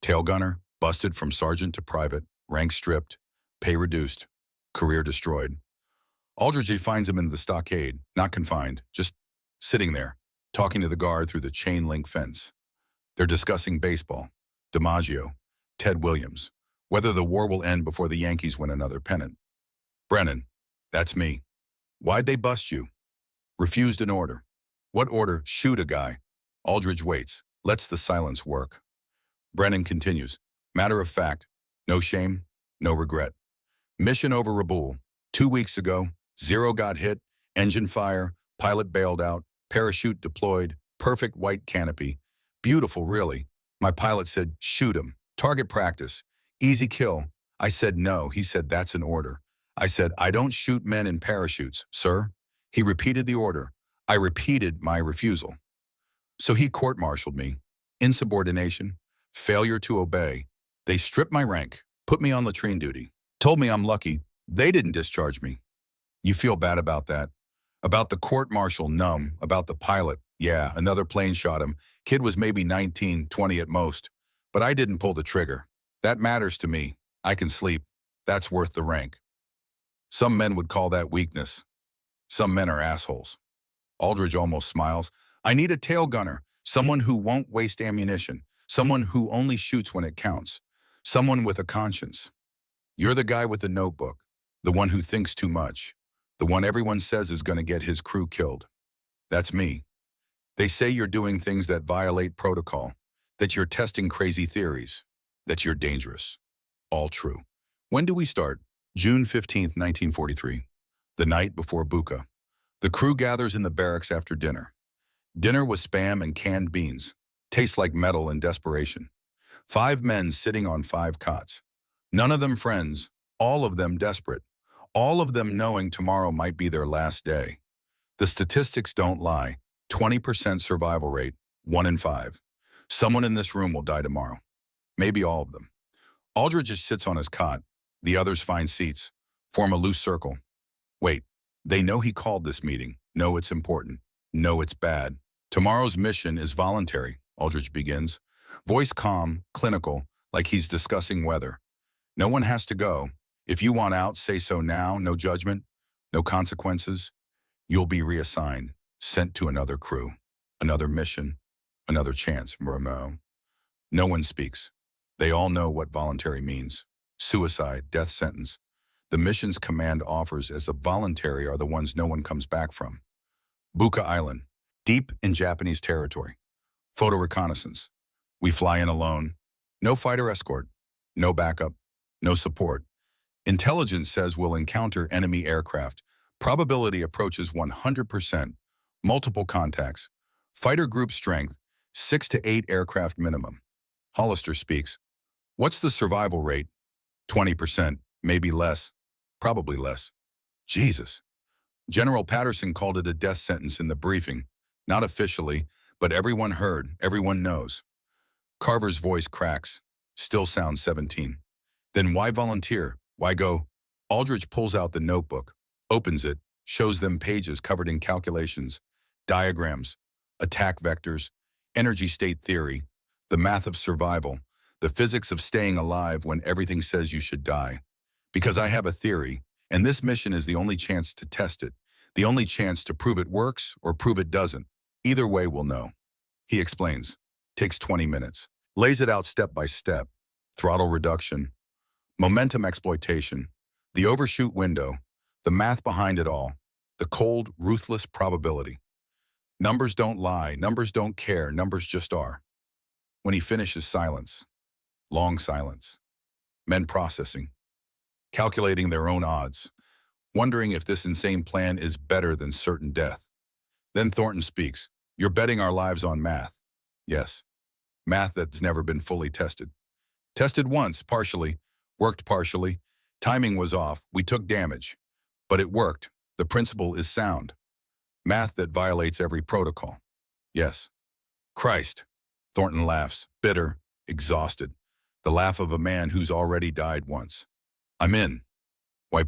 Tail gunner, busted from sergeant to private, rank stripped, pay reduced, career destroyed. Aldridge finds him in the stockade, not confined, just sitting there, talking to the guard through the chain-link fence. They're discussing baseball, DiMaggio, Ted Williams, whether the war will end before the Yankees win another pennant. Brennan, that's me. Why'd they bust you? Refused an order. What order? Shoot a guy. Aldridge waits, lets the silence work. Brennan continues. Matter of fact, no shame, no regret. Mission over Raboul. 2 weeks ago, 0 got hit, engine fire, pilot bailed out, parachute deployed, perfect white canopy. Beautiful, really. My pilot said, shoot him. Target practice. Easy kill. I said no. He said, that's an order. I said, I don't shoot men in parachutes, sir. He repeated the order. I repeated my refusal. So he court-martialed me. Insubordination. Failure to obey. They stripped my rank, put me on latrine duty, told me I'm lucky. They didn't discharge me. You feel bad about that? About the court-martial, numb. About the pilot, yeah, another plane shot him. Kid was maybe 19, 20 at most. But I didn't pull the trigger. That matters to me. I can sleep. That's worth the rank. Some men would call that weakness. Some men are assholes. Aldridge almost smiles. I need a tail gunner, someone who won't waste ammunition, someone who only shoots when it counts, someone with a conscience. You're the guy with the notebook, the one who thinks too much, the one everyone says is going to get his crew killed. That's me. They say you're doing things that violate protocol, that you're testing crazy theories, that you're dangerous. All true. When do we start? June 15th, 1943, the night before Buka. The crew gathers in the barracks after dinner. Dinner was spam and canned beans. Tastes like metal and desperation. 5 men sitting on 5 cots. None of them friends, all of them desperate. All of them knowing tomorrow might be their last day. The statistics don't lie. 20% survival rate, 1 in 5. Someone in this room will die tomorrow. Maybe all of them. Aldridge just sits on his cot. The others find seats, form a loose circle. Wait, they know he called this meeting. Know it's important. Know it's bad. Tomorrow's mission is voluntary, Aldridge begins. Voice calm, clinical, like he's discussing weather. No one has to go. If you want out, say so now. No judgment, no consequences. You'll be reassigned, sent to another crew, another mission, another chance. No one speaks. They all know what voluntary means. Suicide, death sentence. The mission's command offers as a voluntary are the ones no one comes back from. Buka Island, deep in Japanese territory. Photo reconnaissance. We fly in alone. No fighter escort. No backup. No support. Intelligence says we'll encounter enemy aircraft. Probability approaches 100%. Multiple contacts. Fighter group strength, 6 to 8 aircraft minimum. Hollister speaks. What's the survival rate? 20%, maybe less. Probably less. Jesus. General Patterson called it a death sentence in the briefing. Not officially, but everyone heard, everyone knows. Carver's voice cracks. Still sounds 17. Then why volunteer? Why go? Aldridge pulls out the notebook, opens it, shows them pages covered in calculations, diagrams, attack vectors, energy state theory, the math of survival, the physics of staying alive when everything says you should die. Because I have a theory, and this mission is the only chance to test it, the only chance to prove it works or prove it doesn't. Either way, we'll know. He explains. Takes 20 minutes. Lays it out step by step. Throttle reduction, momentum exploitation, the overshoot window, the math behind it all, the cold, ruthless probability. Numbers don't lie, numbers don't care, numbers just are. When he finishes, silence. Long silence. Men processing. Calculating their own odds. Wondering if this insane plan is better than certain death. Then Thornton speaks. You're betting our lives on math. Yes. Math that's never been fully tested. Tested once, partially. Worked partially. Timing was off. We took damage. But it worked. The principle is sound. Math that violates every protocol. Yes. Christ. Thornton laughs, bitter, exhausted. The laugh of a man who's already died once. I'm in. Why,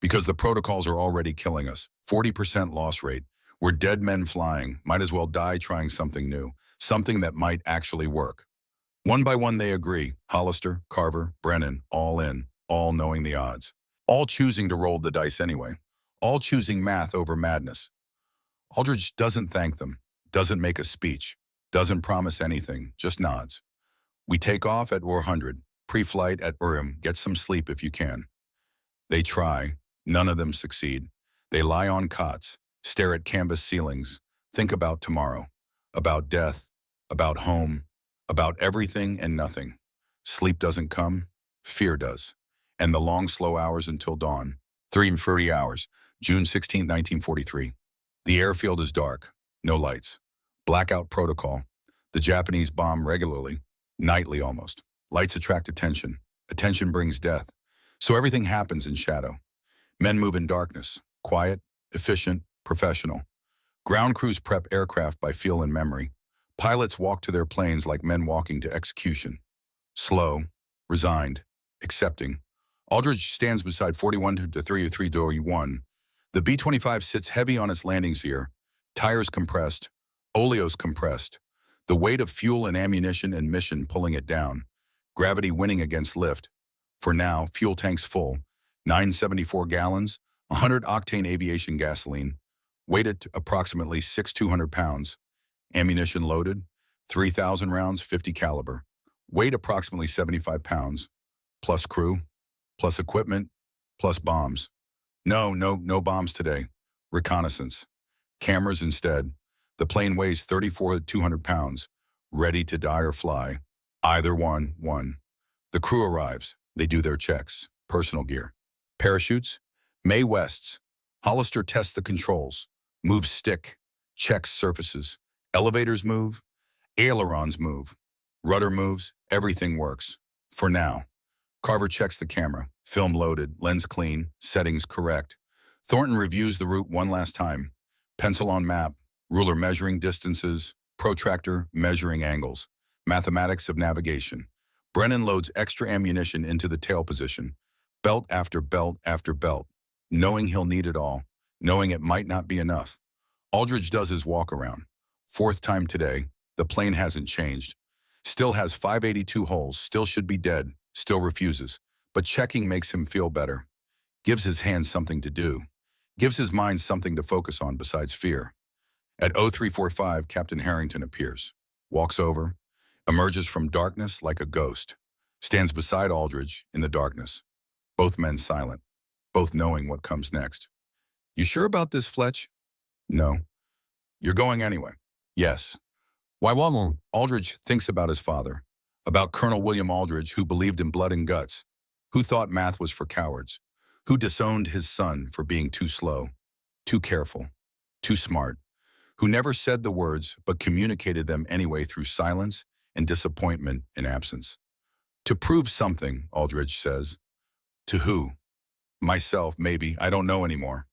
because the protocols are already killing us. 40% loss rate. We're dead men flying. Might as well die trying something new. Something that might actually work. One by one they agree. Hollister, Carver, Brennan, all in. All knowing the odds. All choosing to roll the dice anyway. All choosing math over madness. Aldridge doesn't thank them. Doesn't make a speech. Doesn't promise anything. Just nods. We take off at 400. Pre-flight at Urim. Get some sleep if you can. They try. None of them succeed. They lie on cots. Stare at canvas ceilings. Think about tomorrow. About death. About home. About everything and nothing. Sleep doesn't come. Fear does. And the long, slow hours until dawn. 3:30 hours. June 16, 1943. The airfield is dark. No lights. Blackout protocol. The Japanese bomb regularly. Nightly almost. Lights attract attention. Attention brings death. So everything happens in shadow. Men move in darkness. Quiet, efficient, professional. Ground crews prep aircraft by feel and memory. Pilots walk to their planes like men walking to execution. Slow, resigned, accepting. Aldridge stands beside 41 to 331. The B-25 sits heavy on its landing gear, tires compressed, oleos compressed, the weight of fuel and ammunition and mission pulling it down, gravity winning against lift. For now, fuel tanks full, 974 gallons, 100-octane aviation gasoline, weighted approximately 6,200 pounds, ammunition loaded, 3,000 rounds, 50 caliber, weight approximately 75 pounds, plus crew, plus equipment, plus bombs. No bombs today. Reconnaissance. Cameras instead. The plane weighs 34,200 pounds, ready to die or fly. Either one. The crew arrives. They do their checks. Personal gear. Parachutes. May Wests. Hollister tests the controls. Moves stick. Checks surfaces. Elevators move. Ailerons move. Rudder moves. Everything works. For now. Carver checks the camera. Film loaded. Lens clean. Settings correct. Thornton reviews the route one last time. Pencil on map. Ruler measuring distances. Protractor measuring angles. Mathematics of navigation. Brennan loads extra ammunition into the tail position. Belt after belt after belt. Knowing he'll need it all. Knowing it might not be enough. Aldridge does his walk around. Fourth time today. The plane hasn't changed. Still has 582 holes. Still should be dead. Still refuses. But checking makes him feel better. Gives his hands something to do. Gives his mind something to focus on besides fear. At 0345, Captain Harrington appears. Walks over. Emerges from darkness like a ghost. Stands beside Aldridge in the darkness. Both men silent. Both knowing what comes next. You sure about this, Fletch? No. You're going anyway? Yes. Why won't Aldridge thinks about his father. About Colonel William Aldridge, who believed in blood and guts. Who thought math was for cowards. Who disowned his son for being too slow. Too careful. Too smart. Who never said the words but communicated them anyway through silence and disappointment and absence. To prove something, Aldridge says. To who? Myself, maybe. I don't know anymore.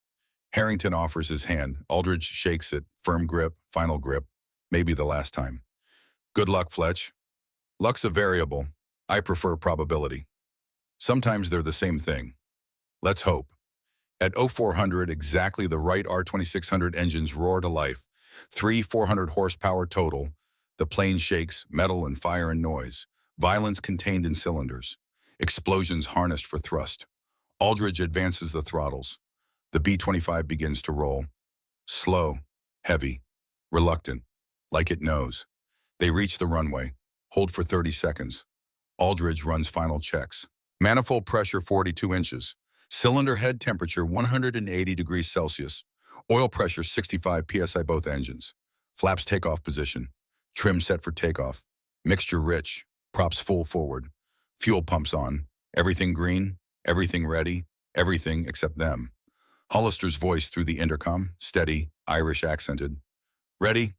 Harrington offers his hand. Aldridge shakes it. Firm grip, final grip. Maybe the last time. Good luck, Fletch. Luck's a variable. I prefer probability. Sometimes they're the same thing. Let's hope. At 0400, exactly the right R2600 engines roar to life. 400 horsepower total. The plane shakes, metal and fire and noise. Violence contained in cylinders. Explosions harnessed for thrust. Aldridge advances the throttles. The B-25 begins to roll. Slow, heavy, reluctant, like it knows. They reach the runway. Hold for 30 seconds. Aldridge runs final checks. Manifold pressure 42 inches. Cylinder head temperature 180 degrees Celsius. Oil pressure 65 psi both engines. Flaps takeoff position. Trim set for takeoff. Mixture rich. Props full forward. Fuel pumps on. Everything green. Everything ready. Everything except them. Hollister's voice through the intercom. Steady, Irish accented. Ready?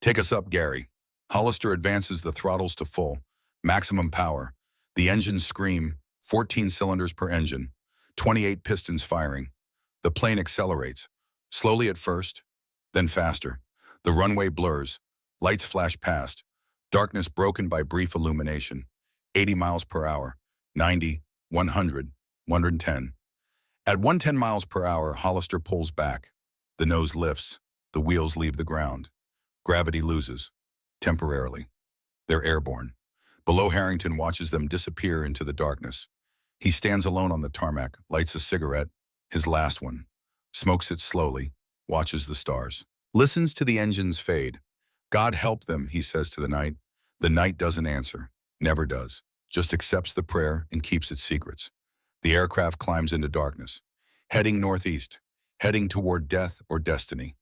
Take us up, Gary. Hollister advances the throttles to full. Maximum power. The engines scream. 14 cylinders per engine. 28 pistons firing. The plane accelerates. Slowly at first, then faster. The runway blurs. Lights flash past. Darkness broken by brief illumination. 80 miles per hour. 90, 100, 110. At 110 miles per hour, Hollister pulls back. The nose lifts. The wheels leave the ground. Gravity loses. Temporarily. They're airborne. Below, Harrington watches them disappear into the darkness. He stands alone on the tarmac, lights a cigarette, his last one. Smokes it slowly, watches the stars. Listens to the engines fade. God help them, he says to the night. The night doesn't answer. Never does. Just accepts the prayer and keeps its secrets. The aircraft climbs into darkness. Heading northeast. Heading toward death or destiny.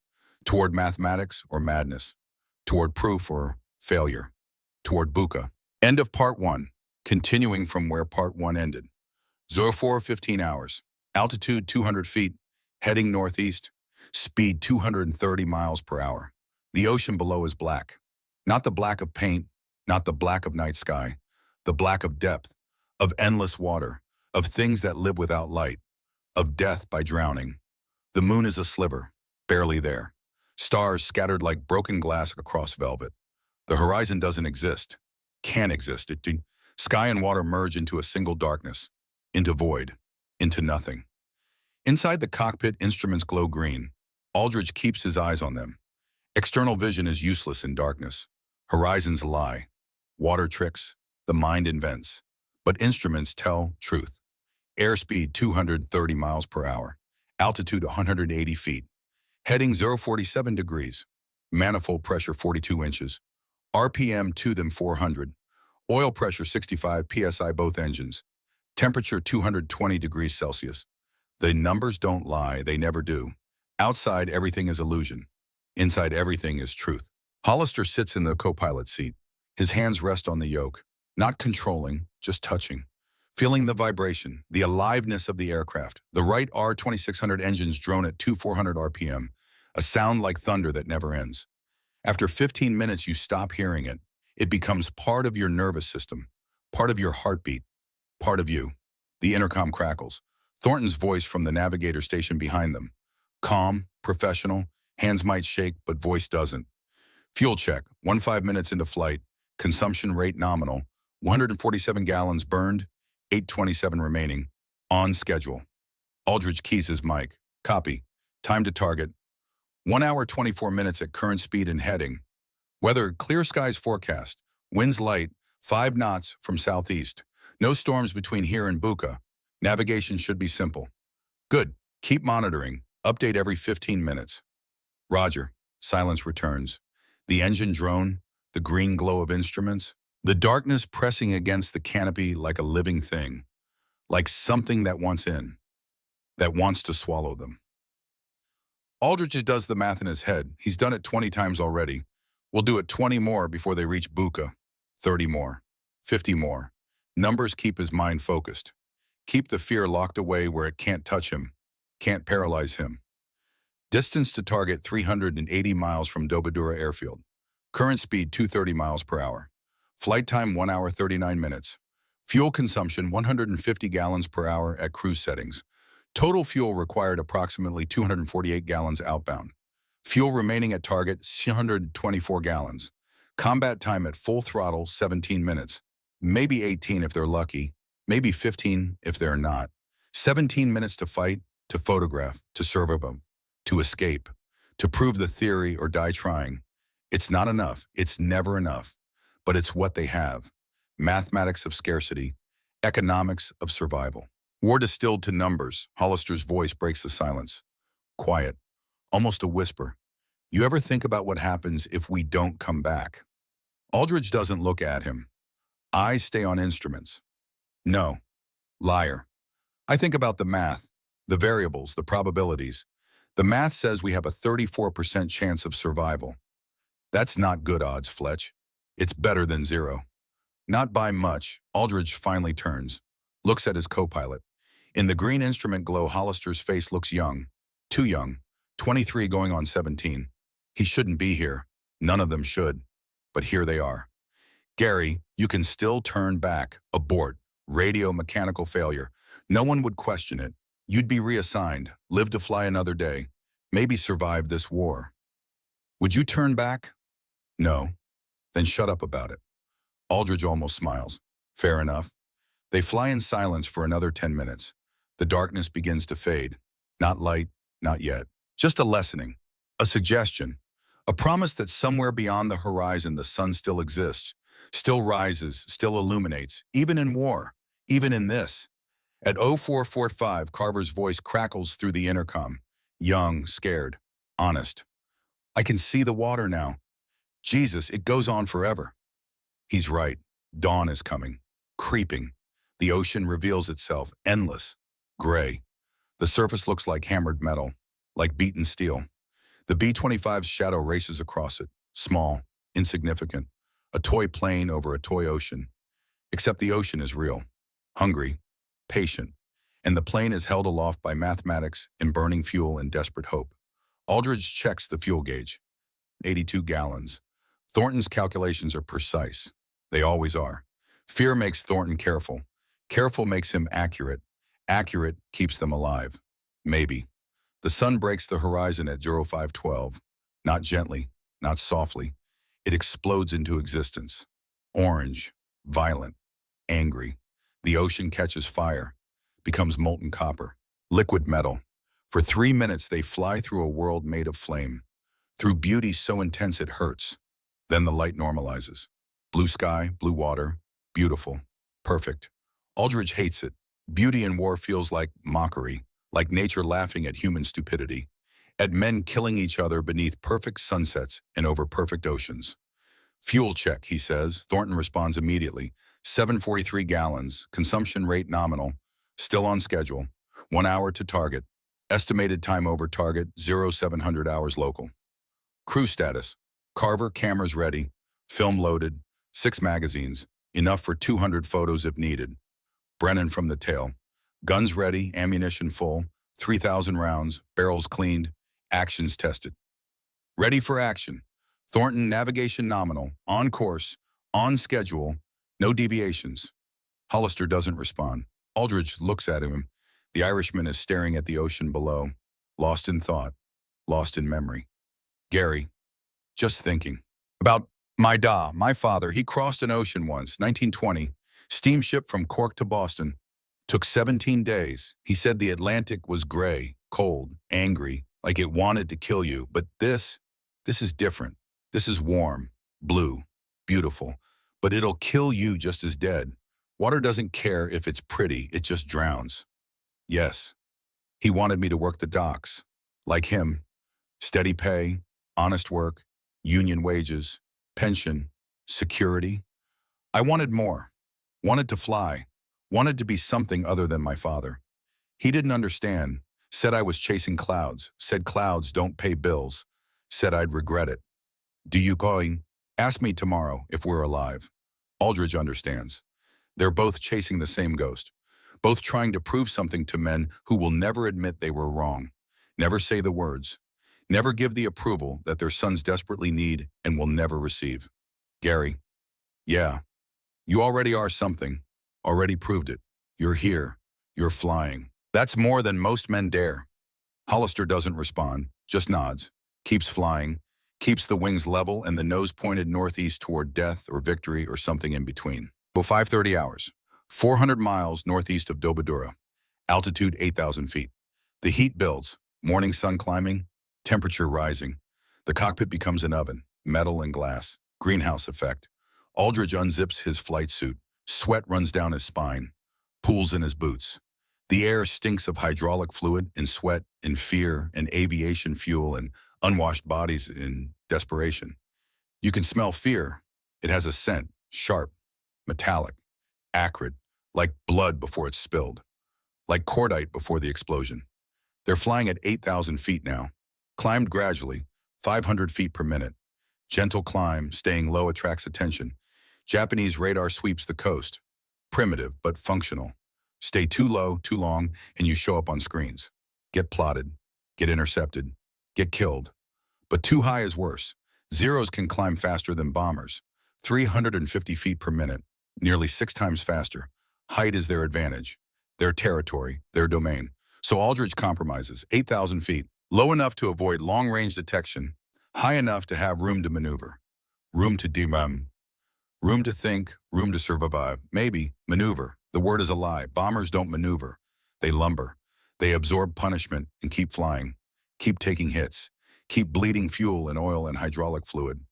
Toward mathematics or madness. Toward proof or failure. Toward Buka. End of part 1. Continuing from where part 1 ended. 04:15 hours. Altitude 200 feet. Heading northeast. Speed 230 miles per hour. The ocean below is black. Not the black of paint, not the black of night sky. The black of depth, of endless water, of things that live without light, of death by drowning. The moon is a sliver, barely there. Stars scattered like broken glass across velvet. The horizon doesn't exist. Can't exist. Sky and water merge into a single darkness. Into void. Into nothing. Inside the cockpit, instruments glow green. Aldridge keeps his eyes on them. External vision is useless in darkness. Horizons lie. Water tricks. The mind invents. But instruments tell truth. Airspeed 230 miles per hour. Altitude 180 feet. Heading 047 degrees. Manifold pressure 42 inches. RPM to them 400. Oil pressure 65 psi both engines. Temperature 220 degrees Celsius. The numbers don't lie, they never do. Outside, everything is illusion. Inside, everything is truth. Hollister sits in the co-pilot seat. His hands rest on the yoke, not controlling, just touching. Feeling the vibration, the aliveness of the aircraft. The Wright R2600 engines drone at 2400 RPM, a sound like thunder that never ends. After 15 minutes, you stop hearing it. It becomes part of your nervous system, part of your heartbeat, part of you. The intercom crackles. Thornton's voice from the navigator station behind them. Calm, professional, hands might shake, but voice doesn't. Fuel check, 15 minutes into flight, consumption rate nominal, 147 gallons burned, 827 remaining, on schedule. Aldridge keys his mic. Copy. Time to target. 1 hour 24 minutes at current speed and heading. Weather, clear skies forecast. Winds light, 5 knots from southeast. No storms between here and Buka. Navigation should be simple. Good. Keep monitoring. Update every 15 minutes. Roger. Silence returns. The engine drone, the green glow of instruments, the darkness pressing against the canopy like a living thing, like something that wants in, that wants to swallow them. Aldridge does the math in his head. He's done it 20 times already. We'll do it 20 more before they reach Buka. 30 more. 50 more. Numbers keep his mind focused. Keep the fear locked away where it can't touch him, can't paralyze him. Distance to target 380 miles from Dobadura Airfield. Current speed 230 miles per hour. Flight time 1 hour 39 minutes. Fuel consumption 150 gallons per hour at cruise settings. Total fuel required approximately 248 gallons outbound. Fuel remaining at target 124 gallons. Combat time at full throttle 17 minutes. Maybe 18 if they're lucky. Maybe 15 if they're not. 17 minutes to fight, to photograph, to survive, to escape, to prove the theory or die trying. It's not enough. It's never enough. But it's what they have. Mathematics of scarcity, economics of survival. War distilled to numbers. Hollister's voice breaks the silence. Quiet, almost a whisper. You ever think about what happens if we don't come back? Aldridge doesn't look at him. Eyes stay on instruments. No. Liar. I think about the math, the variables, the probabilities. The math says we have a 34% chance of survival. That's not good odds, Fletch. It's better than zero. Not by much. Aldridge finally turns, looks at his co-pilot. In the green instrument glow, Hollister's face looks young. Too young. 23 going on 17. He shouldn't be here. None of them should. But here they are. Gary, you can still turn back. Abort. Radio mechanical failure. No one would question it. You'd be reassigned, live to fly another day, maybe survive this war. Would you turn back? No. Then shut up about it. Aldridge almost smiles. Fair enough. They fly in silence for another 10 minutes. The darkness begins to fade. Not light, not yet. Just a lessening, a suggestion, a promise that somewhere beyond the horizon the sun still exists, still rises, still illuminates, even in war, even in this. At 0445, Carver's voice crackles through the intercom. Young, scared, honest. I can see the water now. Jesus, it goes on forever. He's right. Dawn is coming, creeping. The ocean reveals itself, endless, gray. The surface looks like hammered metal, like beaten steel. The B-25's shadow races across it, small, insignificant, a toy plane over a toy ocean. Except the ocean is real, hungry, patient, and the plane is held aloft by mathematics and burning fuel and desperate hope. Aldridge checks the fuel gauge. 82 gallons. Thornton's calculations are precise. They always are. Fear makes Thornton careful. Careful makes him accurate. Accurate keeps them alive. Maybe. The sun breaks the horizon at 0512. Not gently, not softly. It explodes into existence. Orange, violent, angry. The ocean catches fire, becomes molten copper, liquid metal. For 3 minutes, they fly through a world made of flame, through beauty so intense it hurts. Then the light normalizes. Blue sky, blue water, beautiful, perfect. Aldrich hates it. Beauty in war feels like mockery, like nature laughing at human stupidity, at men killing each other beneath perfect sunsets and over perfect oceans. Fuel check, he says. Thornton responds immediately. 743 gallons, consumption rate nominal, still on schedule, 1 hour to target. Estimated time over target, 0700 hours local. Crew status, Carver cameras ready, film loaded, 6 magazines, enough for 200 photos if needed. Brennan from the tail, guns ready, ammunition full, 3,000 rounds, barrels cleaned, actions tested. Ready for action. Thornton navigation nominal, on course, on schedule, no deviations. Hollister doesn't respond. Aldrich looks at him. The Irishman is staring at the ocean below, lost in thought, lost in memory. Gary, just thinking. About my father. He crossed an ocean once, 1920, steamship from Cork to Boston. Took 17 days. He said the Atlantic was gray, cold, angry, like it wanted to kill you. But this is different. This is warm, blue, beautiful. But it'll kill you just as dead. Water doesn't care if it's pretty, it just drowns. Yes, he wanted me to work the docks. Like him, steady pay, honest work, union wages, pension, security. I wanted more, wanted to fly, wanted to be something other than my father. He didn't understand, said I was chasing clouds, said clouds don't pay bills, said I'd regret it. Do you going? Ask me tomorrow if we're alive. Aldrich understands. They're both chasing the same ghost, both trying to prove something to men who will never admit they were wrong, never say the words, never give the approval that their sons desperately need and will never receive. Gary, yeah, you already are something, already proved it. You're here, you're flying. That's more than most men dare. Hollister doesn't respond, just nods, keeps flying, keeps the wings level and the nose pointed northeast toward death or victory or something in between. 5:30 hours, 400 miles northeast of Dobadura, altitude 8,000 feet. The heat builds, morning sun climbing, temperature rising. The cockpit becomes an oven, metal and glass, greenhouse effect. Aldrich unzips his flight suit. Sweat runs down his spine, pools in his boots. The air stinks of hydraulic fluid and sweat and fear and aviation fuel and unwashed bodies in desperation. You can smell fear. It has a scent, sharp, metallic, acrid, like blood before it's spilled, like cordite before the explosion. They're flying at 8,000 feet now, climbed gradually, 500 feet per minute. Gentle climb, staying low attracts attention. Japanese radar sweeps the coast. Primitive, but functional. Stay too low, too long, and you show up on screens. Get plotted, get intercepted, get killed. But too high is worse. Zeros can climb faster than bombers. 350 feet per minute, nearly 6 times faster. Height is their advantage, their territory, their domain. So Aldrich compromises, 8,000 feet, low enough to avoid long-range detection, high enough to have room to maneuver, room to room to think, room to survive, maybe maneuver. The word is a lie. Bombers don't maneuver. They lumber. They absorb punishment and keep flying, keep taking hits, keep bleeding fuel and oil and hydraulic fluid.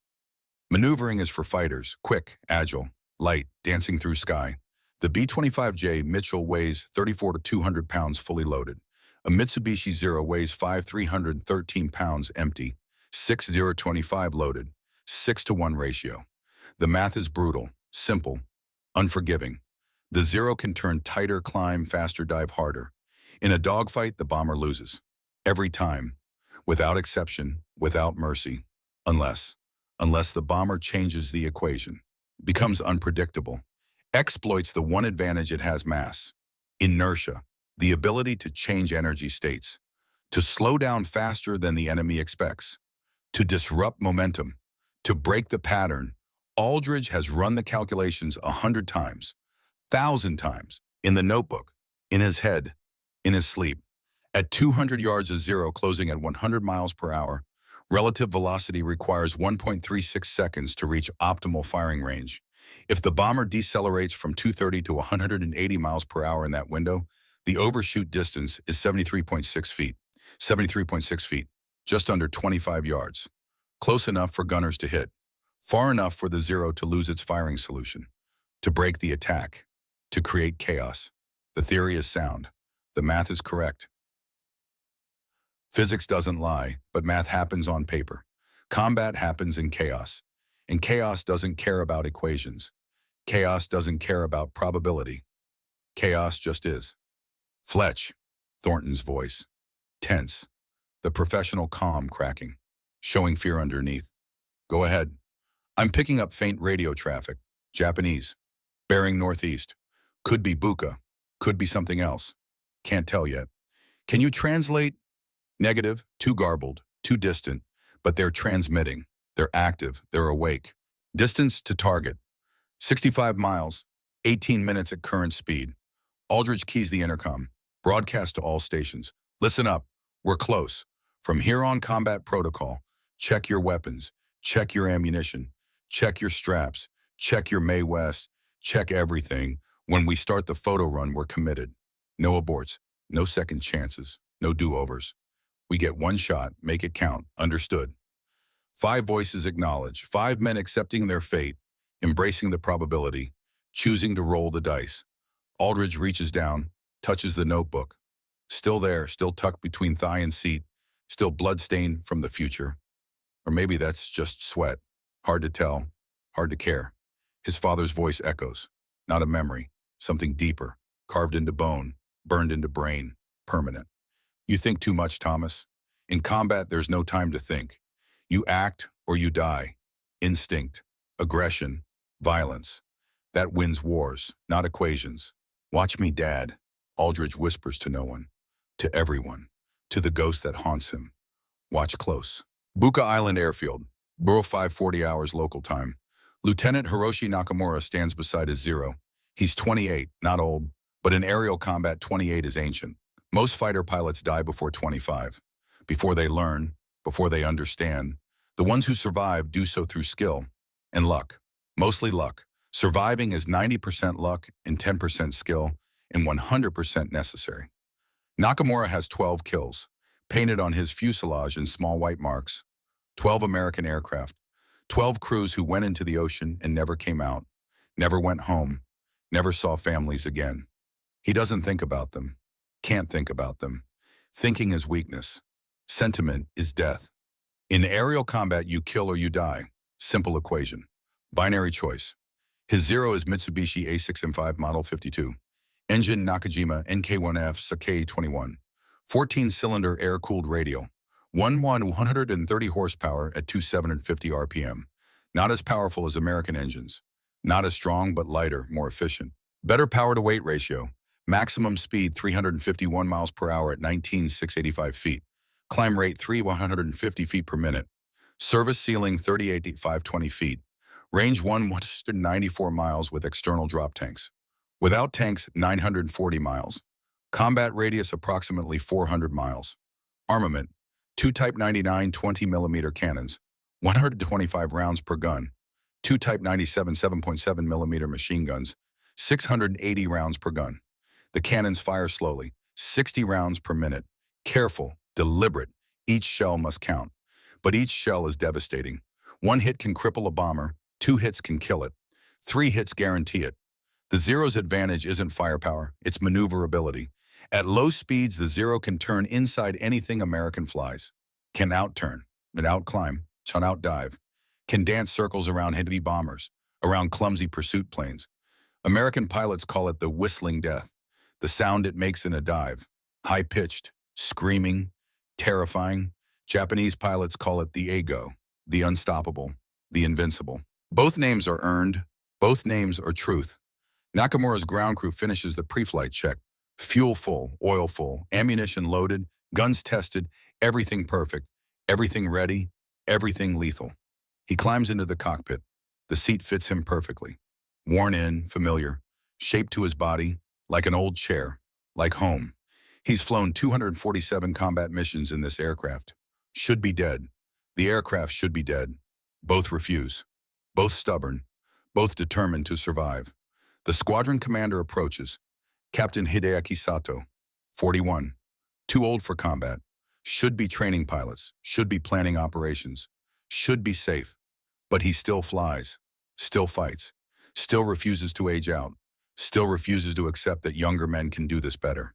Maneuvering is for fighters, quick, agile, light, dancing through sky. The B-25J Mitchell weighs 34 to 200 pounds fully loaded. A Mitsubishi Zero weighs 313 pounds empty, 6025 loaded, 6-to-1 ratio. The math is brutal, simple, unforgiving. The Zero can turn tighter, climb faster, dive harder. In a dogfight, the bomber loses. Every time. Without exception, without mercy. Unless the bomber changes the equation, becomes unpredictable, exploits the one advantage it has: mass, inertia, the ability to change energy states, to slow down faster than the enemy expects, to disrupt momentum, to break the pattern. Aldrich has run the calculations 100 times, 1,000 times, in the notebook, in his head, in his sleep. At 200 yards of Zero closing at 100 miles per hour, relative velocity requires 1.36 seconds to reach optimal firing range. If the bomber decelerates from 230 to 180 miles per hour in that window, the overshoot distance is 73.6 feet. 73.6 feet, just under 25 yards. Close enough for gunners to hit, far enough for the Zero to lose its firing solution, to break the attack, to create chaos. The theory is sound. The math is correct. Physics doesn't lie, but math happens on paper. Combat happens in chaos. And chaos doesn't care about equations. Chaos doesn't care about probability. Chaos just is. Fletch, Thornton's voice. Tense. The professional calm cracking, showing fear underneath. Go ahead. I'm picking up faint radio traffic. Japanese. Bearing northeast. Could be Buka. Could be something else. Can't tell yet. Can you translate? Negative, too garbled, too distant, but they're transmitting. They're active. They're awake. Distance to target. 65 miles, 18 minutes at current speed. Aldridge keys the intercom. Broadcast to all stations. Listen up. We're close. From here on, combat protocol. Check your weapons. Check your ammunition. Check your straps. Check your Mae West. Check everything. When we start the photo run, we're committed. No aborts. No second chances. No do-overs. We get one shot. Make it count. Understood. 5 voices acknowledge. 5 men accepting their fate. Embracing the probability. Choosing to roll the dice. Aldridge reaches down. Touches the notebook. Still there. Still tucked between thigh and seat. Still bloodstained from the future. Or maybe that's just sweat. Hard to tell. Hard to care. His father's voice echoes. Not a memory. Something deeper. Carved into bone. Burned into brain. Permanent. You think too much, Thomas. In combat, there's no time to think. You act or you die. Instinct. Aggression. Violence. That wins wars, not equations. Watch me, Dad. Aldridge whispers to no one. To everyone. To the ghost that haunts him. Watch close. Buka Island Airfield. Borough 5:40 hours local time. Lieutenant Hiroshi Nakamura stands beside his Zero. He's 28, not old, but in aerial combat 28 is ancient. Most fighter pilots die before 25. Before they learn, before they understand. The ones who survive do so through skill and luck. Mostly luck. Surviving is 90% luck and 10% skill and 100% necessary. Nakamura has 12 kills, painted on his fuselage in small white marks. 12 American aircraft. 12 crews who went into the ocean and never came out. Never went home. Never saw families again. He doesn't think about them. Can't think about them. Thinking is weakness. Sentiment is death. In aerial combat, you kill or you die. Simple equation. Binary choice. His Zero is Mitsubishi A6M5 Model 52. Engine Nakajima NK1F Sake 21. 14-cylinder air-cooled radial. 130 horsepower at 2,750 RPM. Not as powerful as American engines. Not as strong, but lighter, more efficient. Better power-to-weight ratio. Maximum speed 351 miles per hour at 19,685 feet. Climb rate 3,150 feet per minute. Service ceiling 38,520 feet. Range 194 miles with external drop tanks. Without tanks, 940 miles. Combat radius approximately 400 miles. Armament, 2 Type 99 20mm cannons, 125 rounds per gun. 2 Type 97 7.7mm machine guns, 680 rounds per gun. The cannons fire slowly, 60 rounds per minute. Careful, deliberate, each shell must count. But each shell is devastating. 1 hit can cripple a bomber, 2 hits can kill it, 3 hits guarantee it. The Zero's advantage isn't firepower, it's maneuverability. At low speeds, the Zero can turn inside anything American flies. Can outturn, and outclimb, can outdive. Can dance circles around heavy bombers, around clumsy pursuit planes. American pilots call it the whistling death, the sound it makes in a dive. High-pitched, screaming, terrifying. Japanese pilots call it the Eigo, the unstoppable, the invincible. Both names are earned, both names are truth. Nakamura's ground crew finishes the pre-flight check. Fuel full, oil full, ammunition loaded, guns tested, everything perfect, everything ready, everything lethal. He climbs into the cockpit. The seat fits him perfectly. Worn in, familiar, shaped to his body, like an old chair, like home. He's flown 247 combat missions in this aircraft. Should be dead. The aircraft should be dead. Both refuse. Both stubborn. Both determined to survive. The squadron commander approaches. Captain Hideaki Sato, 41. Too old for combat. should be training pilots, should be planning operations, should be safe. But he still flies, still fights, still refuses to age out, still refuses to accept that younger men can do this better.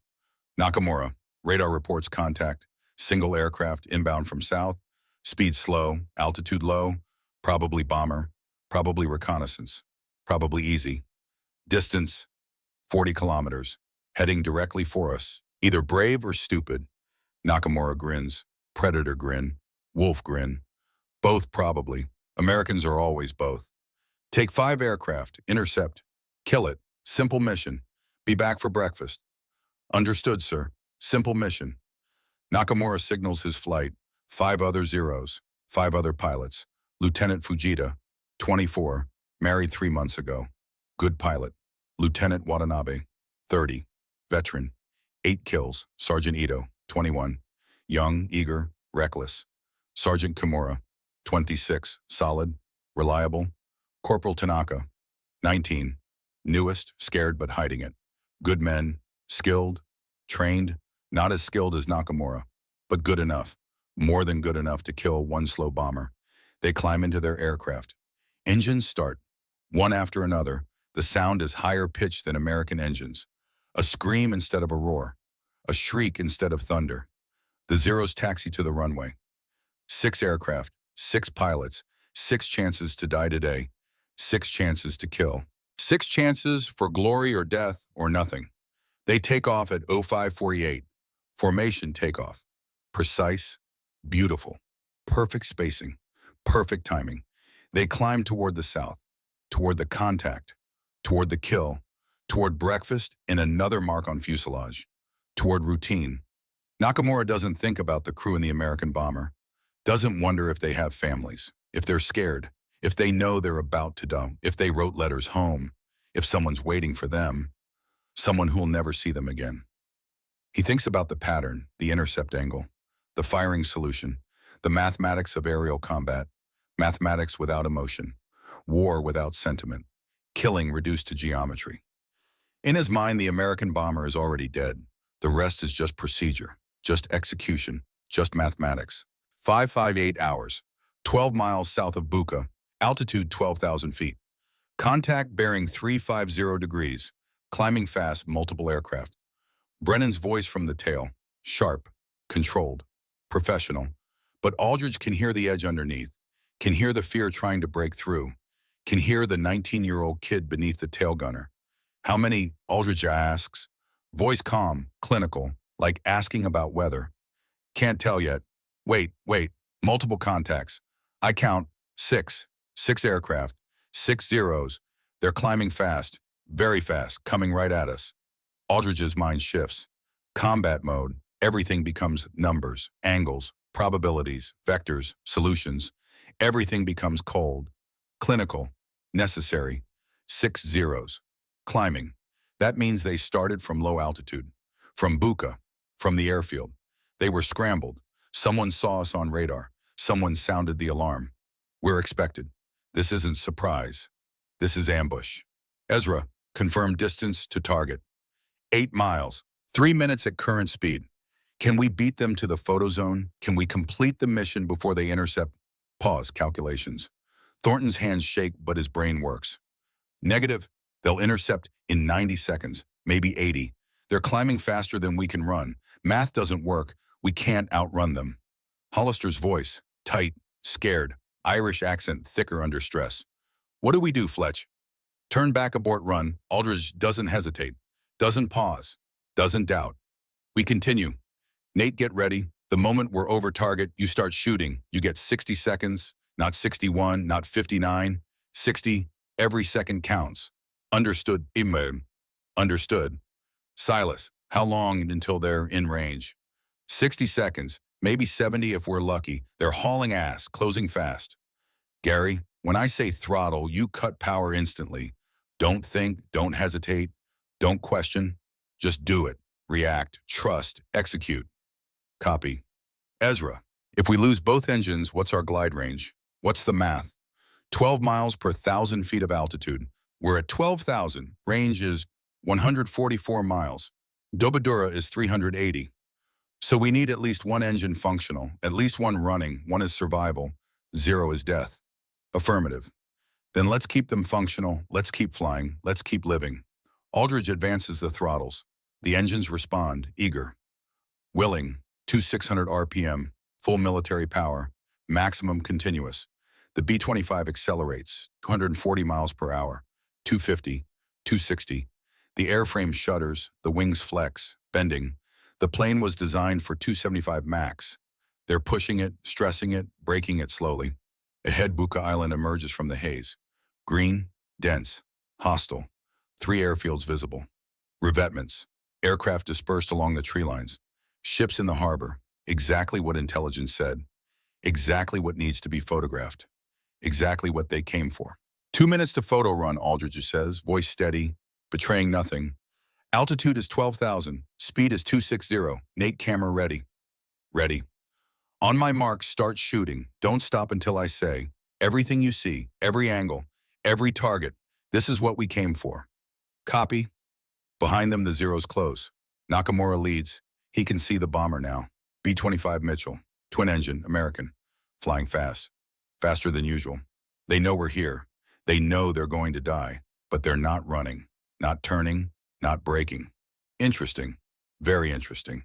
Nakamura, radar reports contact, single aircraft inbound from south, speed slow, altitude low, probably bomber, probably reconnaissance, probably easy. Distance, 40 kilometers, heading directly for us, either brave or stupid. Nakamura grins, predator grin, wolf grin, both probably. Americans are always both. Take 5 aircraft, intercept, kill it, simple mission, be back for breakfast. Understood, sir. Simple mission. Nakamura signals his flight. 5 other zeros. 5 other pilots. Lieutenant Fujita, 24, married 3 months ago. Good pilot. Lieutenant Watanabe, 30, veteran. 8 kills. Sergeant Ito, 21, young, eager, reckless. Sergeant Kimura, 26, solid, reliable. Corporal Tanaka, 19, newest, scared but hiding it. Good men, skilled, trained, not as skilled as Nakamura, but good enough, more than good enough to kill one slow bomber. They climb into their aircraft. Engines start, one after another. The sound is higher pitched than American engines. A scream instead of a roar, a shriek instead of thunder. The Zeros taxi to the runway. 6 aircraft, 6 pilots, 6 chances to die today, 6 chances to kill. 6 chances for glory or death or nothing. They take off at 0548. Formation takeoff. Precise, beautiful, perfect spacing, perfect timing. They climb toward the south, toward the contact, toward the kill, toward breakfast and another mark on fuselage, toward routine. Nakamura doesn't think about the crew in the American bomber, doesn't wonder if they have families, if they're scared, if they know they're about to die, if they wrote letters home, if someone's waiting for them, someone who'll never see them again. He thinks about the pattern, the intercept angle, the firing solution, the mathematics of aerial combat, mathematics without emotion, war without sentiment, killing reduced to geometry. In his mind, the American bomber is already dead. The rest is just procedure, just execution, just mathematics. 558 hours, 12 miles south of Buka, altitude 12,000 feet. Contact bearing 350 degrees, climbing fast, multiple aircraft. Brennan's voice from the tail, sharp, controlled, professional. But Aldridge can hear the edge underneath, can hear the fear trying to break through, can hear the 19-year-old kid beneath the tail gunner. How many? Aldridge asks. Voice calm, clinical, like asking about weather. Can't tell yet. Wait, multiple contacts. I count 6 aircraft, 6 zeros. They're climbing fast, very fast, coming right at us. Aldridge's mind shifts. Combat mode, everything becomes numbers, angles, probabilities, vectors, solutions. Everything becomes cold. Clinical, necessary, 6 zeros. Climbing. That means they started from low altitude, from Buka, from the airfield. They were scrambled. Someone saw us on radar. Someone sounded the alarm. We're expected. This isn't surprise. This is ambush. Ezra, confirmed distance to target. 8 miles, 3 minutes at current speed. Can we beat them to the photo zone? Can we complete the mission before they intercept? Pause, calculations. Thornton's hands shake, but his brain works. Negative. They'll intercept in 90 seconds, maybe 80. They're climbing faster than we can run. Math doesn't work. We can't outrun them. Hollister's voice, tight, scared, Irish accent thicker under stress. What do we do, Fletch? Turn back, abort, run. Aldridge doesn't hesitate, doesn't pause, doesn't doubt. We continue. Nate, get ready. The moment we're over target, you start shooting. You get 60 seconds, not 61, not 59, 60. Every second counts. Understood, Imam. Understood. Silas, how long until they're in range? 60 seconds, maybe 70 if we're lucky. They're hauling ass, closing fast. Gary, when I say throttle, you cut power instantly. Don't think, don't hesitate, don't question. Just do it. React, trust, execute. Copy. Ezra, if we lose both engines, what's our glide range? What's the math? 12 miles per 1,000 feet of altitude. We're at 12,000. Range is 144 miles. Dobadura is 380. So we need at least one engine functional, at least one running, one is survival, zero is death. Affirmative. Then let's keep them functional, let's keep flying, let's keep living. Aldridge advances the throttles. The engines respond, eager. Willing, 2600 RPM, full military power, maximum continuous. The B-25 accelerates, 240 miles per hour, 250, 260. The airframe shudders, the wings flex, bending. The plane was designed for 275 max. They're pushing it, stressing it, braking it slowly. Ahead, Buka Island emerges from the haze. Green, dense, hostile. 3 airfields visible. Revetments. Aircraft dispersed along the tree lines. Ships in the harbor. Exactly what intelligence said. Exactly what needs to be photographed. Exactly what they came for. 2 minutes to photo run, Aldridge says, voice steady, betraying nothing. Altitude is 12,000. Speed is 260. Nate, camera ready. Ready. On my mark, start shooting. Don't stop until I say. Everything you see, every angle, every target. This is what we came for. Copy. Behind them, the zeros close. Nakamura leads. He can see the bomber now. B-25 Mitchell. Twin engine, American. Flying fast. Faster than usual. They know we're here. They know they're going to die. But they're not running. Not turning. Not braking. Interesting. Very interesting.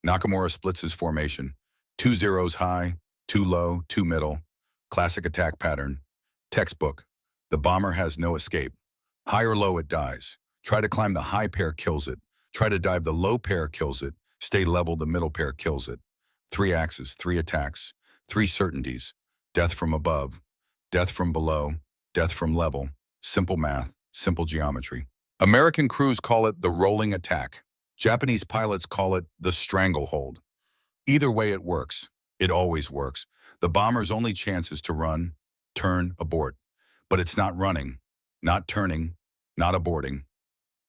Nakamura splits his formation. 2 zeros high, 2 low, 2 middle. Classic attack pattern. Textbook. The bomber has no escape. High or low, it dies. Try to climb the high pair, kills it. Try to dive the low pair, kills it. Stay level, the middle pair kills it. 3 axes, 3 attacks, 3 certainties. Death from above, death from below, death from level. Simple math, simple geometry. American crews call it the rolling attack. Japanese pilots call it the stranglehold. Either way it works. It always works. The bomber's only chance is to run, turn, abort. But it's not running, not turning, not aborting.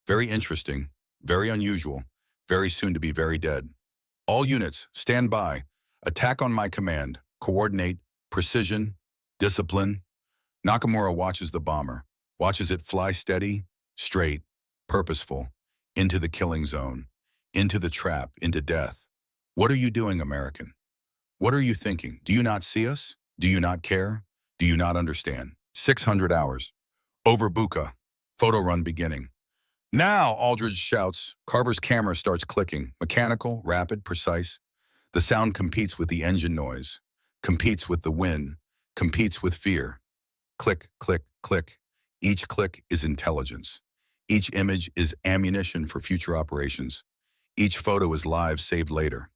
Very interesting, very unusual, very soon to be very dead. All units, stand by. Attack on my command. Coordinate, precision, discipline. Nakamura watches the bomber, watches it fly steady, straight, purposeful, into the killing zone, into the trap, into death. What are you doing, American? What are you thinking? Do you not see us? Do you not care? Do you not understand? 600 hours. Over Buka. Photo run beginning. Now, Aldridge shouts. Carver's camera starts clicking. Mechanical, rapid, precise. The sound competes with the engine noise, competes with the wind, competes with fear. Click, click, click. Each click is intelligence. Each image is ammunition for future operations. Each photo is live, saved later.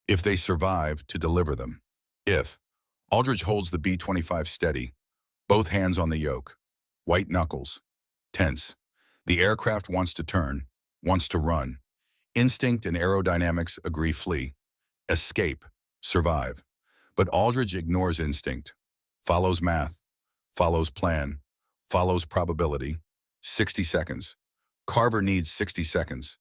If they survive, to deliver them. If. Aldridge holds the B-25 steady, both hands on the yoke. White knuckles. Tense. The aircraft wants to turn, wants to run. Instinct and aerodynamics agree, flee. Escape. Survive. But Aldridge ignores instinct. Follows math. Follows plan. Follows probability. 60 seconds. Carver needs 60 seconds.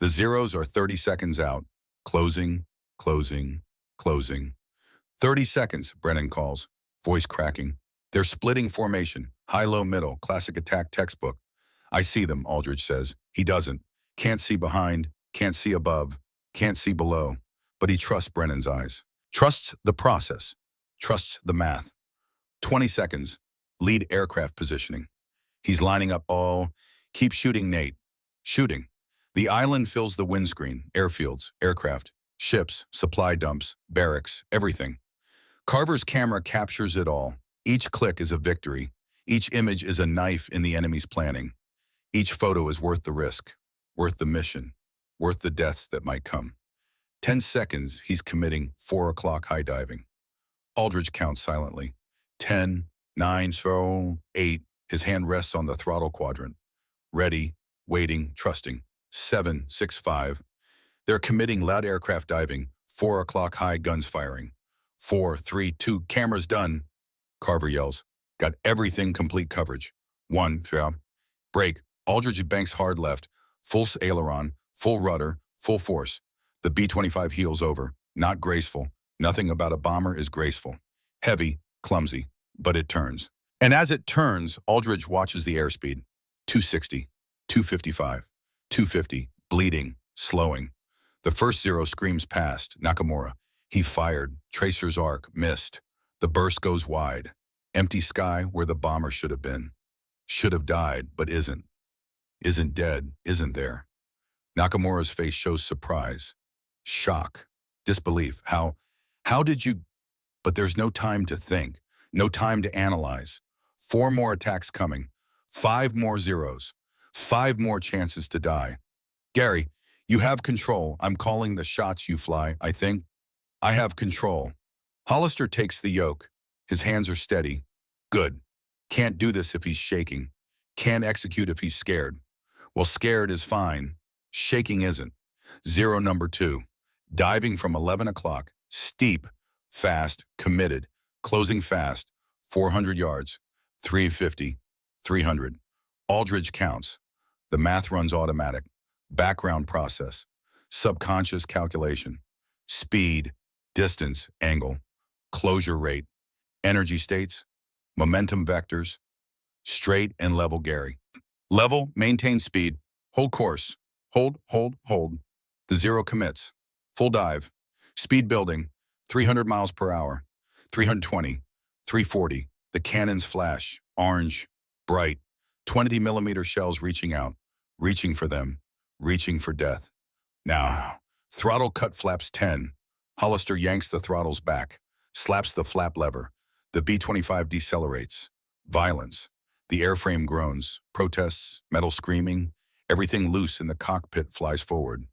The zeros are 30 seconds out. Closing, closing, closing. 30 seconds, Brennan calls, voice cracking. They're splitting formation, high-low middle, classic attack textbook. I see them, Aldridge says. He doesn't. Can't see behind, can't see above, can't see below. But he trusts Brennan's eyes. Trusts the process. Trusts the math. 20 seconds, lead aircraft positioning. He's lining up, keep shooting, Nate. Shooting. The island fills the windscreen, airfields, aircraft, ships, supply dumps, barracks, everything. Carver's camera captures it all. Each click is a victory. Each image is a knife in the enemy's planning. Each photo is worth the risk, worth the mission, worth the deaths that might come. 10 seconds, he's committing 4 o'clock high diving. Aldridge counts silently. 10, 9, 8. His hand rests on the throttle quadrant. Ready, waiting, trusting. 7, 6, 5. They're committing loud aircraft diving. 4 o'clock high guns firing. 4, 3, 2, cameras done. Carver yells. Got everything, complete coverage. 1, break. Aldridge banks hard left. Full aileron, full rudder, full force. The B-25 heels over. Not graceful. Nothing about a bomber is graceful. Heavy, clumsy, but it turns. And as it turns, Aldridge watches the airspeed. 260, 255, 250, bleeding, slowing. The first zero screams past Nakamura. He fired. Tracer's arc missed. The burst goes wide. Empty sky where the bomber should have been. Should have died, but isn't. Isn't dead, isn't there. Nakamura's face shows surprise, shock, disbelief. How did you? But there's no time to think, no time to analyze. 4 more attacks coming, 5 more zeros, 5 more chances to die. Gary, you have control. I'm calling the shots, you fly, I think. I have control. Hollister takes the yoke. His hands are steady. Good. Can't do this if he's shaking. Can't execute if he's scared. Well, scared is fine. Shaking isn't. Zero number 2. Diving from 11 o'clock. Steep. Fast. Committed. Closing fast. 400 yards. 350. 300. Aldridge counts. The math runs automatic. Background process. Subconscious calculation. Speed. Distance. Angle. Closure rate. Energy states. Momentum vectors. Straight and level Gary. Level, maintain speed. Hold course. Hold. The zero commits. Full dive. Speed building. 300 miles per hour. 320. 340. The cannons flash. Orange. Bright. 20 millimeter shells reaching out. Reaching for them. Reaching for death. Now. Throttle cut flaps 10. Hollister yanks the throttles back. Slaps the flap lever. The B-25 decelerates. Violence. The airframe groans. Protests. Metal screaming. Everything loose in the cockpit flies forward.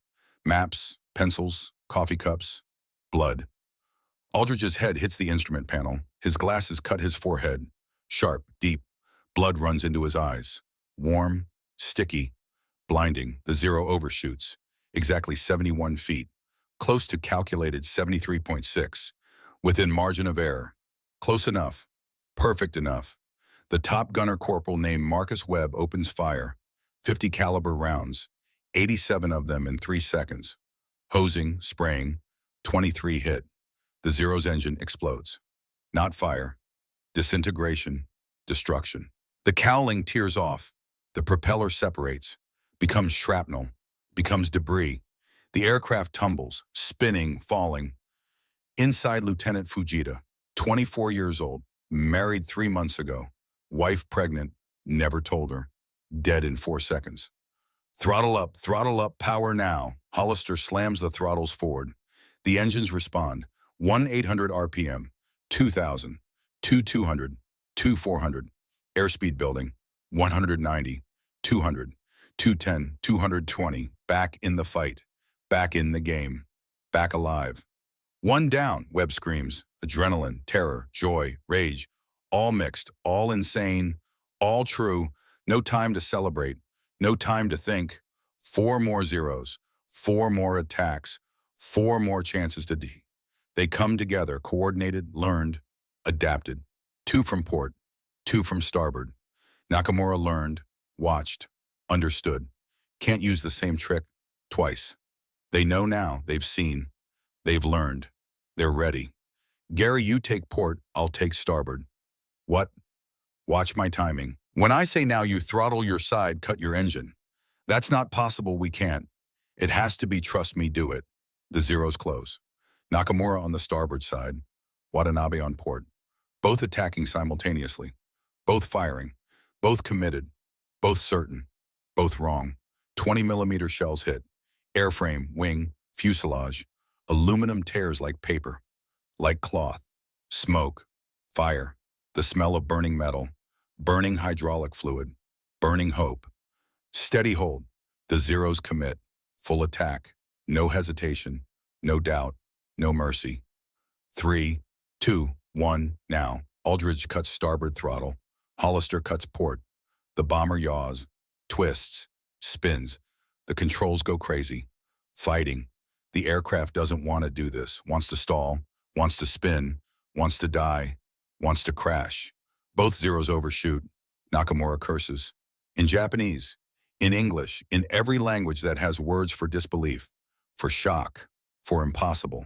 Maps. Pencils. Coffee cups. Blood. Aldridge's head hits the instrument panel. His glasses cut his forehead. Sharp. Deep. Blood runs into his eyes. Warm. Sticky. Blinding. The zero overshoots. Exactly 71 feet. Close to calculated 73.6. Within margin of error. Close enough. Perfect enough. The top gunner corporal named Marcus Webb opens fire. 50 caliber rounds. 87 of them in 3 seconds. Hosing, spraying. 23 hit. The Zero's engine explodes. Not fire. Disintegration. Destruction. The cowling tears off. The propeller separates. Becomes shrapnel. Becomes debris. The aircraft tumbles, spinning, falling. Inside Lieutenant Fujita, 24 years old, married 3 months ago, wife pregnant, never told her, dead in 4 seconds. Throttle up, power now. Hollister slams the throttles forward. The engines respond. 1,800 RPM, 2,000, 2,200, 2,400. Airspeed building, 190, 200, 210, 220. Back in the fight. Back in the game. Back alive. 1 down, Webb screams. Adrenaline, terror, joy, rage. All mixed, all insane, all true. No time to celebrate. No time to think. 4 more zeros. 4 more attacks. 4 more chances to D. They come together, coordinated, learned, adapted. 2 from port. 2 from starboard. Nakamura learned, watched, understood. Can't use the same trick twice. They know now, they've seen, they've learned, they're ready. Gary, you take port, I'll take starboard. What? Watch my timing. When I say now you throttle your side, cut your engine. That's not possible, we can't. It has to be trust me, do it. The zeros close. Nakamura on the starboard side, Watanabe on port. Both attacking simultaneously. Both firing. Both committed. Both certain. Both wrong. 20 millimeter shells hit. Airframe, wing, fuselage. Aluminum tears like paper. Like cloth. Smoke. Fire. The smell of burning metal. Burning hydraulic fluid. Burning hope. Steady hold. The zeros commit. Full attack. No hesitation. No doubt. No mercy. 3, 2, 1, now. Aldridge cuts starboard throttle. Hollister cuts port. The bomber yaws. Twists. Spins. The controls go crazy. Fighting. The aircraft doesn't want to do this. Wants to stall. Wants to spin. Wants to die. Wants to crash. Both zeros overshoot. Nakamura curses. In Japanese. In English. In every language that has words for disbelief. For shock. For impossible.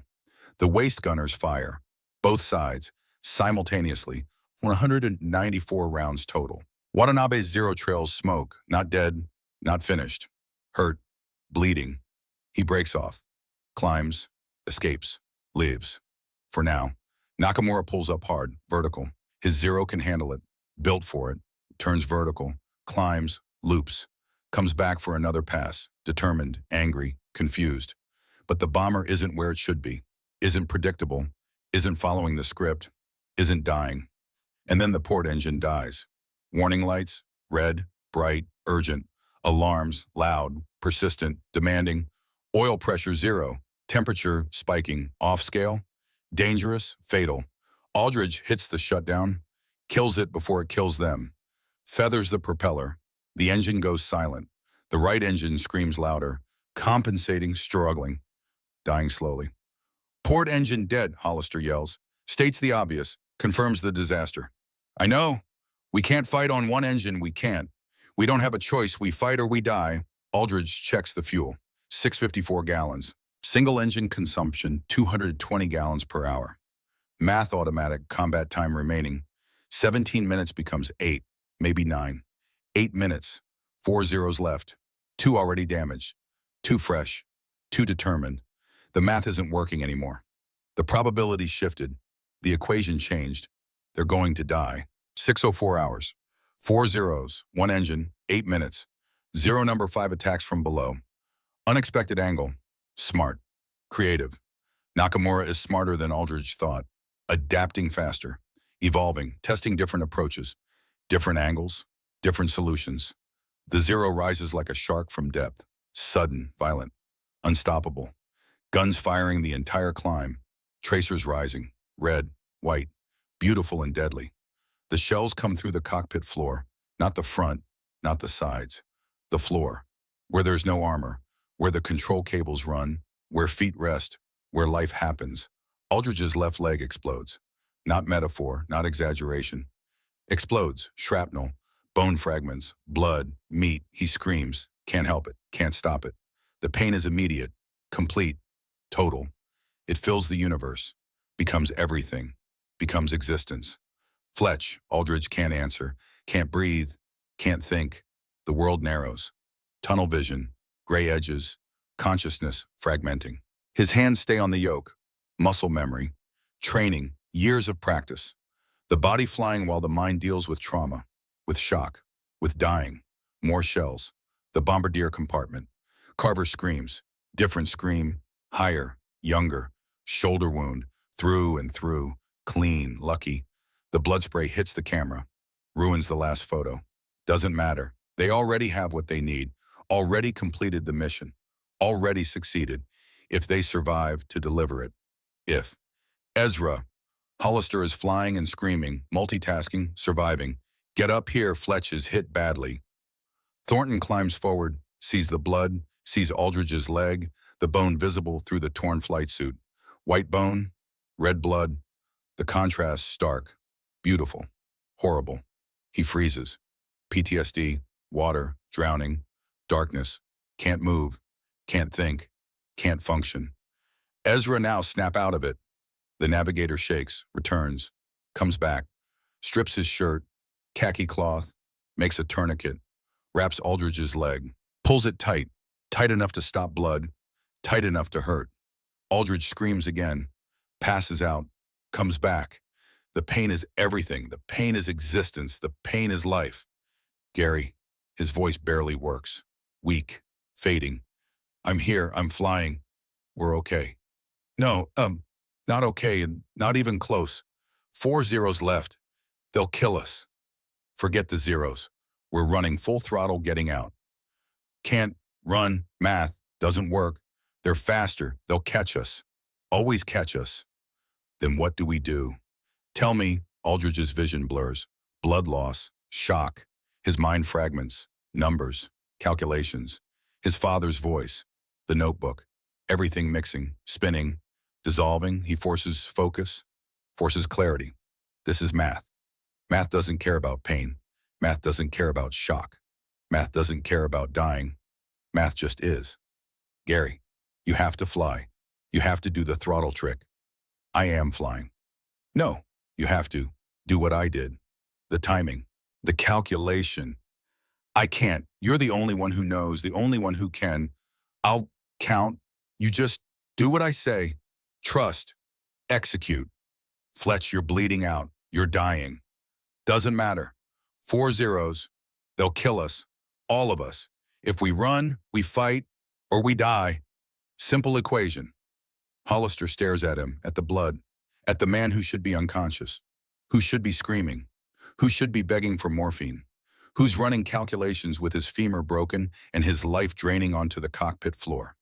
The waist gunners fire. Both sides. Simultaneously. 194 rounds total. Watanabe's zero trails smoke. Not dead. Not finished. Hurt. Bleeding. He breaks off. climbs, escapes, lives. For now, Nakamura pulls up hard, vertical. His Zero can handle it, built for it, turns vertical, climbs, loops, comes back for another pass, determined, angry, confused. But the bomber isn't where it should be, isn't predictable, isn't following the script, isn't dying. And then the port engine dies. Warning lights, red, bright, urgent. Alarms, loud, persistent, demanding. Oil pressure 0, temperature spiking, off scale. Dangerous, fatal. Aldridge hits the shutdown, kills it before it kills them. Feathers the propeller. The engine goes silent. The right engine screams louder, compensating, struggling, dying slowly. Port engine dead, Hollister yells. States the obvious, confirms the disaster. I know. We can't fight on one engine, we can't. We don't have a choice, we fight or we die. Aldridge checks the fuel. 654 gallons. Single engine consumption, 220 gallons per hour. Math automatic, combat time remaining. 17 minutes becomes 8, maybe 9. 8 minutes. 4 zeros left. 2 already damaged. 2 fresh. 2 determined. The math isn't working anymore. The probability shifted. The equation changed. They're going to die. 604 hours. 4 zeros. 1 engine. 8 minutes. 0 number 5 attacks from below. Unexpected angle. Smart. Creative. Nakamura is smarter than Aldridge thought. Adapting faster. Evolving. Testing different approaches. Different angles. Different solutions. The Zero rises like a shark from depth. Sudden. Violent. Unstoppable. Guns firing the entire climb. Tracers rising. Red. White. Beautiful and deadly. The shells come through the cockpit floor. Not the front. Not the sides. The floor. Where there's no armor. Where the control cables run. Where feet rest. Where life happens. Aldridge's left leg explodes. Not metaphor. Not exaggeration. Explodes. Shrapnel. Bone fragments. Blood. Meat. He screams. Can't help it. Can't stop it. The pain is immediate. Complete. Total. It fills the universe. Becomes everything. Becomes existence. Fletch. Aldridge can't answer. Can't breathe. Can't think. The world narrows. Tunnel vision. Gray edges. Consciousness fragmenting. His hands stay on the yoke. Muscle memory. Training. Years of practice. The body flying while the mind deals with trauma. With shock. With dying. More shells. The bombardier compartment. Carver screams. Different scream. Higher. Younger. Shoulder wound. Through and through. Clean. Lucky. The blood spray hits the camera. Ruins the last photo. Doesn't matter. They already have what they need. Already completed the mission. Already succeeded. If they survive to deliver it. If. Ezra. Hollister is flying and screaming, multitasking, surviving. Get up here, Fletch is hit badly. Thornton climbs forward, sees the blood, sees Aldridge's leg, the bone visible through the torn flight suit. White bone, red blood, the contrast stark, beautiful, horrible. He freezes. PTSD, water, drowning, darkness, can't move, can't think, can't function. Ezra now snap out of it. The navigator shakes, returns, comes back, strips his shirt, khaki cloth, makes a tourniquet, wraps Aldridge's leg, pulls it tight, tight enough to stop blood, tight enough to hurt. Aldridge screams again, passes out, comes back. The pain is everything. The pain is existence. The pain is life. Gary, his voice barely works, weak, fading. I'm here, I'm flying. We're okay. No, not okay and not even close. 4 zeros left. They'll kill us. Forget the zeros. We're running full throttle getting out. Can't run, math, doesn't work. They're faster, they'll catch us. Always catch us. Then what do we do? Tell me, Aldridge's vision blurs. Blood loss, shock. His mind fragments, numbers, calculations. His father's voice, the notebook. Everything mixing, spinning, dissolving. He forces focus, forces clarity. This is math. Math doesn't care about pain. Math doesn't care about shock. Math doesn't care about dying. Math just is. Gary, you have to fly. You have to do the throttle trick. I am flying. No, you have to do what I did. The timing, the calculation. I can't. You're the only one who knows, the only one who can. I'll count. You just Do what I say. Trust. Execute. Fletch, you're bleeding out. You're dying. Doesn't matter. 4 zeros. They'll kill us. All of us. If we run, we fight, or we die. Simple equation. Hollister stares at him, at the blood, at the man who should be unconscious, who should be screaming, who should be begging for morphine, who's running calculations with his femur broken and his life draining onto the cockpit floor.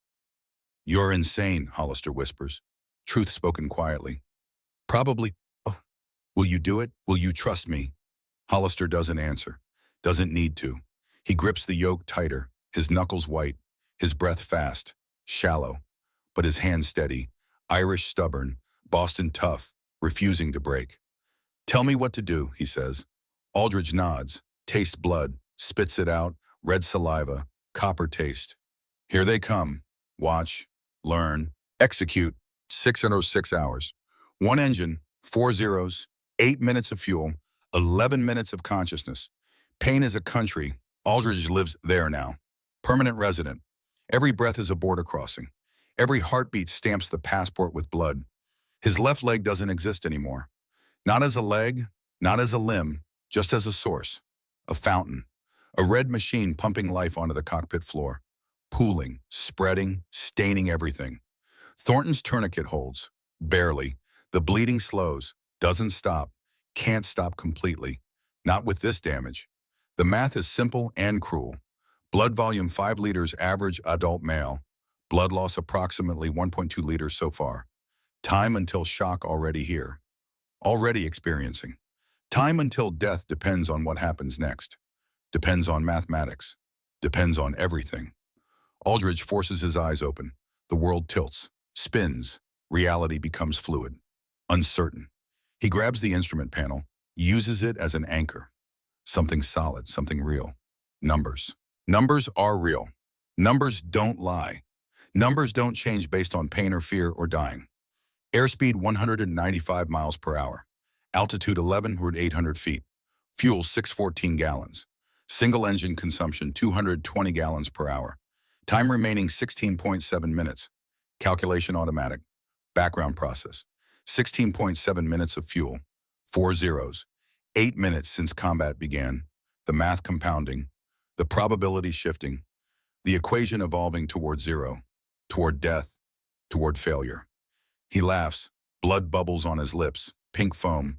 You're insane, Hollister whispers, truth spoken quietly. Probably. Oh, will you do it? Will you trust me? Hollister doesn't answer, doesn't need to. He grips the yoke tighter, his knuckles white, his breath fast, shallow, but his hands steady, Irish stubborn, Boston tough, refusing to break. Tell me what to do, he says. Aldridge nods, tastes blood, spits it out, red saliva, copper taste. Here they come. Watch, learn, execute. 606 hours. One engine, 4 zeros, 8 minutes of fuel, 11 minutes of consciousness. Pain is a country. Aldridge lives there now. Permanent resident. Every breath is a border crossing. Every heartbeat stamps the passport with blood. His left leg doesn't exist anymore. Not as a leg, not as a limb, just as a source. A fountain. A red machine pumping life onto the cockpit floor. Pooling, spreading, staining everything. Thornton's tourniquet holds. Barely. The bleeding slows. Doesn't stop. Can't stop completely. Not with this damage. The math is simple and cruel. Blood volume 5 liters average adult male. Blood loss approximately 1.2 liters so far. Time until shock already here. Already experiencing. Time until death depends on what happens next. Depends on mathematics. Depends on everything. Aldridge forces his eyes open. The world tilts, spins. Reality becomes fluid, uncertain. He grabs the instrument panel, uses it as an anchor. Something solid, something real. Numbers. Numbers are real. Numbers don't lie. Numbers don't change based on pain or fear or dying. Airspeed 195 miles per hour. Altitude 11,800 feet. Fuel 614 gallons. Single engine consumption 220 gallons per hour. Time remaining 16.7 minutes. Calculation automatic. Background process. 16.7 minutes of fuel. 4 zeros. 8 minutes since combat began. The math compounding. The probability shifting. The equation evolving toward zero. Toward death. Toward failure. He laughs. Blood bubbles on his lips. Pink foam.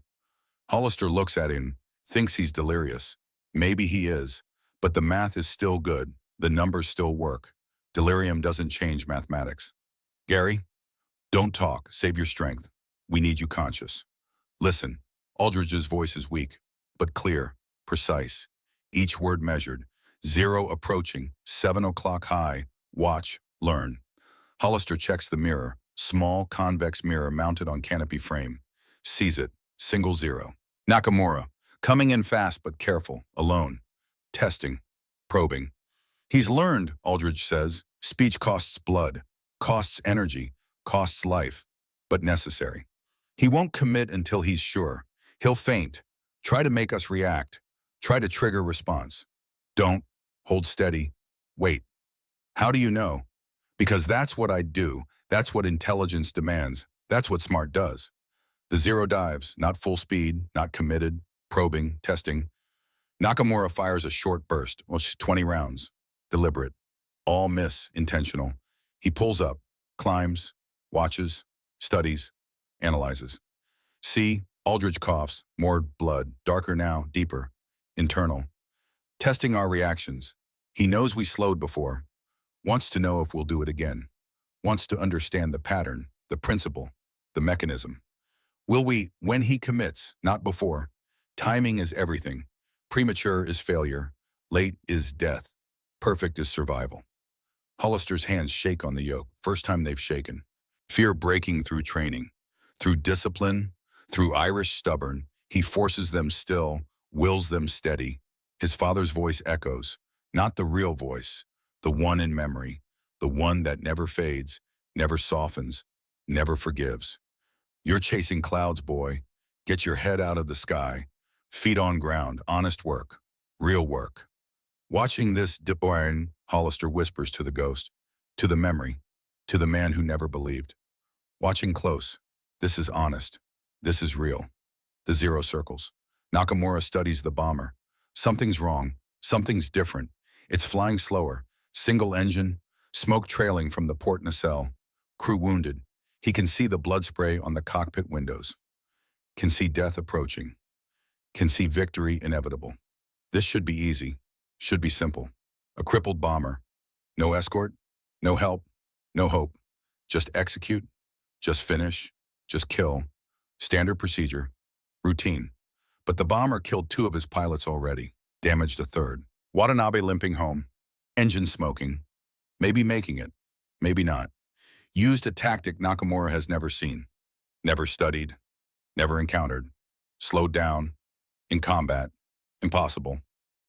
Hollister looks at him. Thinks he's delirious. Maybe he is. But the math is still good. The numbers still work. Delirium doesn't change mathematics. Gary, don't talk. Save your strength. We need you conscious. Listen. Aldridge's voice is weak, but clear, precise. Each word measured. 0 approaching. 7 o'clock high. Watch. Learn. Hollister checks the mirror. Small, convex mirror mounted on canopy frame. Sees it. Single 0. Nakamura. Coming in fast but careful. Alone. Testing. Probing. He's learned, Aldridge says. Speech costs blood. Costs energy. Costs life. But necessary. He won't commit until he's sure. He'll faint. Try to make us react. Try to trigger response. Don't. Hold steady. Wait. How do you know? Because that's what I do. That's what intelligence demands. That's what smart does. The 0 dives, not full speed, not committed, probing, testing. Nakamura fires a short burst, 20 rounds. Deliberate. All miss, intentional. He pulls up, climbs, watches, studies, analyzes. See, Aldridge coughs, more blood, darker now, deeper, internal. Testing our reactions. He knows we slowed before. Wants to know if we'll do it again. Wants to understand the pattern, the principle, the mechanism. Will we, when he commits, not before? Timing is everything. Premature is failure. Late is death. Perfect is survival. Hollister's hands shake on the yoke, first time they've shaken. Fear breaking through training. Through discipline, through Irish stubborn, he forces them still, wills them steady. His father's voice echoes, not the real voice, the one in memory, the one that never fades, never softens, never forgives. You're chasing clouds, boy. Get your head out of the sky. Feet on ground, honest work, real work. Watching this, Hollister whispers to the ghost, to the memory. To the man who never believed. Watching close. This is honest. This is real. The zero circles. Nakamura studies the bomber. Something's wrong. Something's different. It's flying slower. Single engine. Smoke trailing from the port nacelle. Crew wounded. He can see the blood spray on the cockpit windows. Can see death approaching. Can see victory inevitable. This should be easy. Should be simple. A crippled bomber. No escort. No help. No hope. Just execute. Just finish. Just kill. Standard procedure. Routine. But the bomber killed 2 of his pilots already. Damaged a 3rd. Watanabe limping home. Engine smoking. Maybe making it. Maybe not. Used a tactic Nakamura has never seen. Never studied. Never encountered. Slowed down. In combat. Impossible.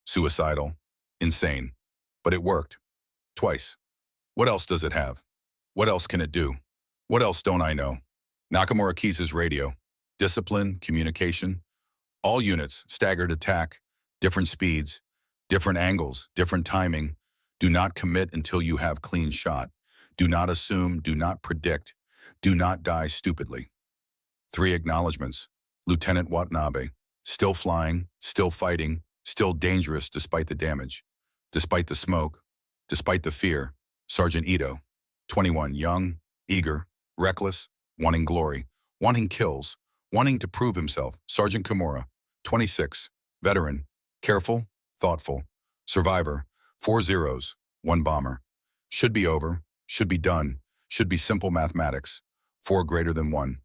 Suicidal. Insane. But it worked. Twice. What else does it have? What else can it do? What else don't I know? Nakamura keys his radio. Discipline, communication. All units, staggered attack, different speeds, different angles, different timing. Do not commit until you have clean shot. Do not assume, do not predict, do not die stupidly. 3 acknowledgements. Lieutenant Watanabe, still flying, still fighting, still dangerous despite the damage, despite the smoke, despite the fear. Sergeant Ito, 21, young, eager, reckless, wanting glory, wanting kills, wanting to prove himself. Sergeant Kimura, 26, veteran, careful, thoughtful, survivor, 4 zeros, 1 bomber. Should be over, should be done, should be simple mathematics, 4 greater than 1.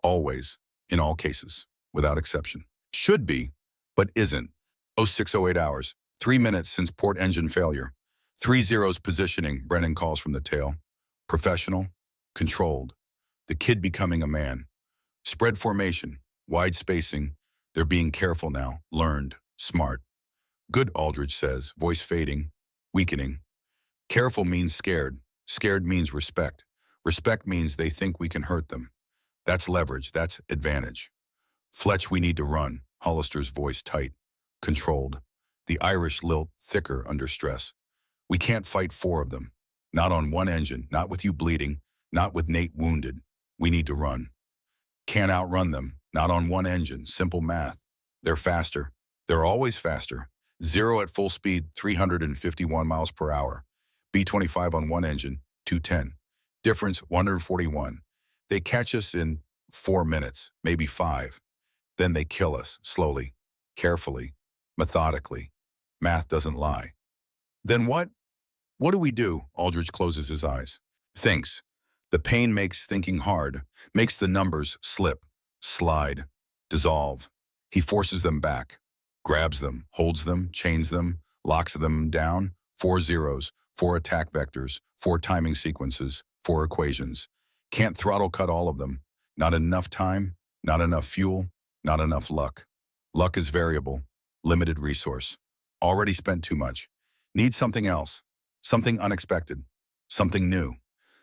Always, in all cases, without exception. Should be, but isn't. 0608 hours, 3 minutes since port engine failure. 3 zeros positioning, Brennan calls from the tail. Professional, controlled. The kid becoming a man. Spread formation, wide spacing. They're being careful now, learned, smart. Good, Aldridge says, voice fading, weakening. Careful means scared. Scared means respect. Respect means they think we can hurt them. That's leverage, that's advantage. Fletch, we need to run. Hollister's voice tight, controlled. The Irish lilt thicker under stress. We can't fight 4 of them. Not on 1 engine, not with you bleeding, not with Nate wounded. We need to run. Can't outrun them, not on 1 engine, simple math. They're faster. They're always faster. 0 at full speed, 351 miles per hour. B-25 on 1 engine, 210. Difference, 141. They catch us in 4 minutes, maybe 5. Then they kill us, slowly, carefully, methodically. Math doesn't lie. Then what? What do we do? Aldridge closes his eyes. Thinks. The pain makes thinking hard, makes the numbers slip, slide, dissolve. He forces them back, grabs them, holds them, chains them, locks them down. 4 zeros, 4 attack vectors, 4 timing sequences, 4 equations. Can't throttle cut all of them. Not enough time, not enough fuel, not enough luck. Luck is variable, limited resource. Already spent too much. Need something else, something unexpected, something new,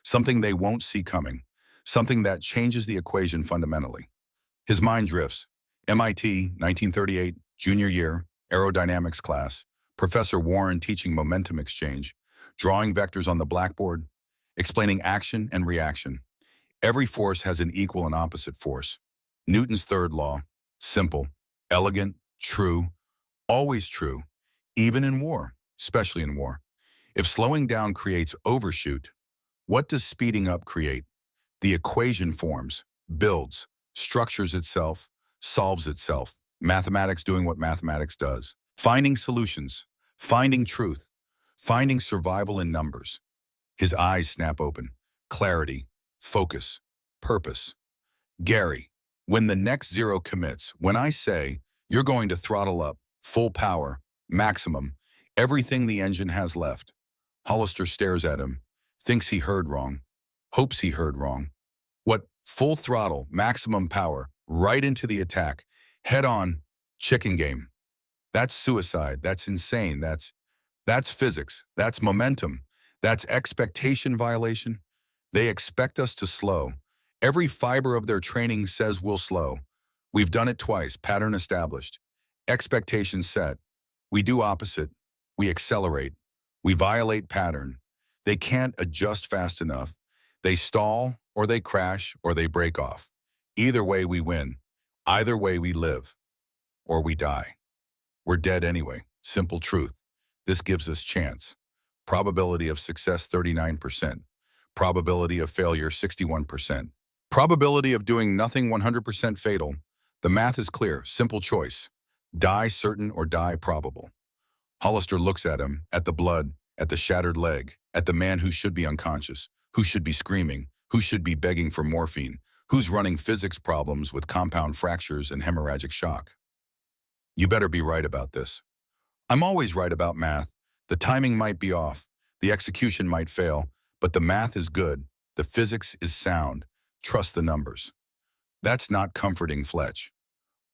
something they won't see coming, something that changes the equation fundamentally. His mind drifts. MIT, 1938, junior year, aerodynamics class, Professor Warren teaching momentum exchange, drawing vectors on the blackboard, explaining action and reaction. Every force has an equal and opposite force. Newton's 3rd law, simple, elegant, true, always true, even in war, especially in war. If slowing down creates overshoot, what does speeding up create? The equation forms, builds, structures itself, solves itself. Mathematics doing what mathematics does. Finding solutions, finding truth, finding survival in numbers. His eyes snap open. Clarity, focus, purpose. Gary, when the next 0 commits, when I say you're going to throttle up, full power, maximum, everything the engine has left. Hollister stares at him, thinks he heard wrong, hopes he heard wrong. What? Full throttle, maximum power, right into the attack, head on, chicken game. That's suicide, that's insane, that's physics, that's momentum, that's expectation violation. They expect us to slow. Every fiber of their training says we'll slow. We've done it twice, pattern established. Expectation set. We do opposite. We accelerate. We violate pattern. They can't adjust fast enough. They stall, or they crash, or they break off. Either way we win. Either way we live, or we die. We're dead anyway. Simple truth. This gives us chance. Probability of success 39%. Probability of failure 61%. Probability of doing nothing 100% fatal. The math is clear, simple choice. Die certain or die probable. Hollister looks at him, at the blood, at the shattered leg, at the man who should be unconscious, who should be screaming, who should be begging for morphine, who's running physics problems with compound fractures and hemorrhagic shock. You better be right about this. I'm always right about math. The timing might be off, the execution might fail, but the math is good, the physics is sound. Trust the numbers. That's not comforting, Fletch.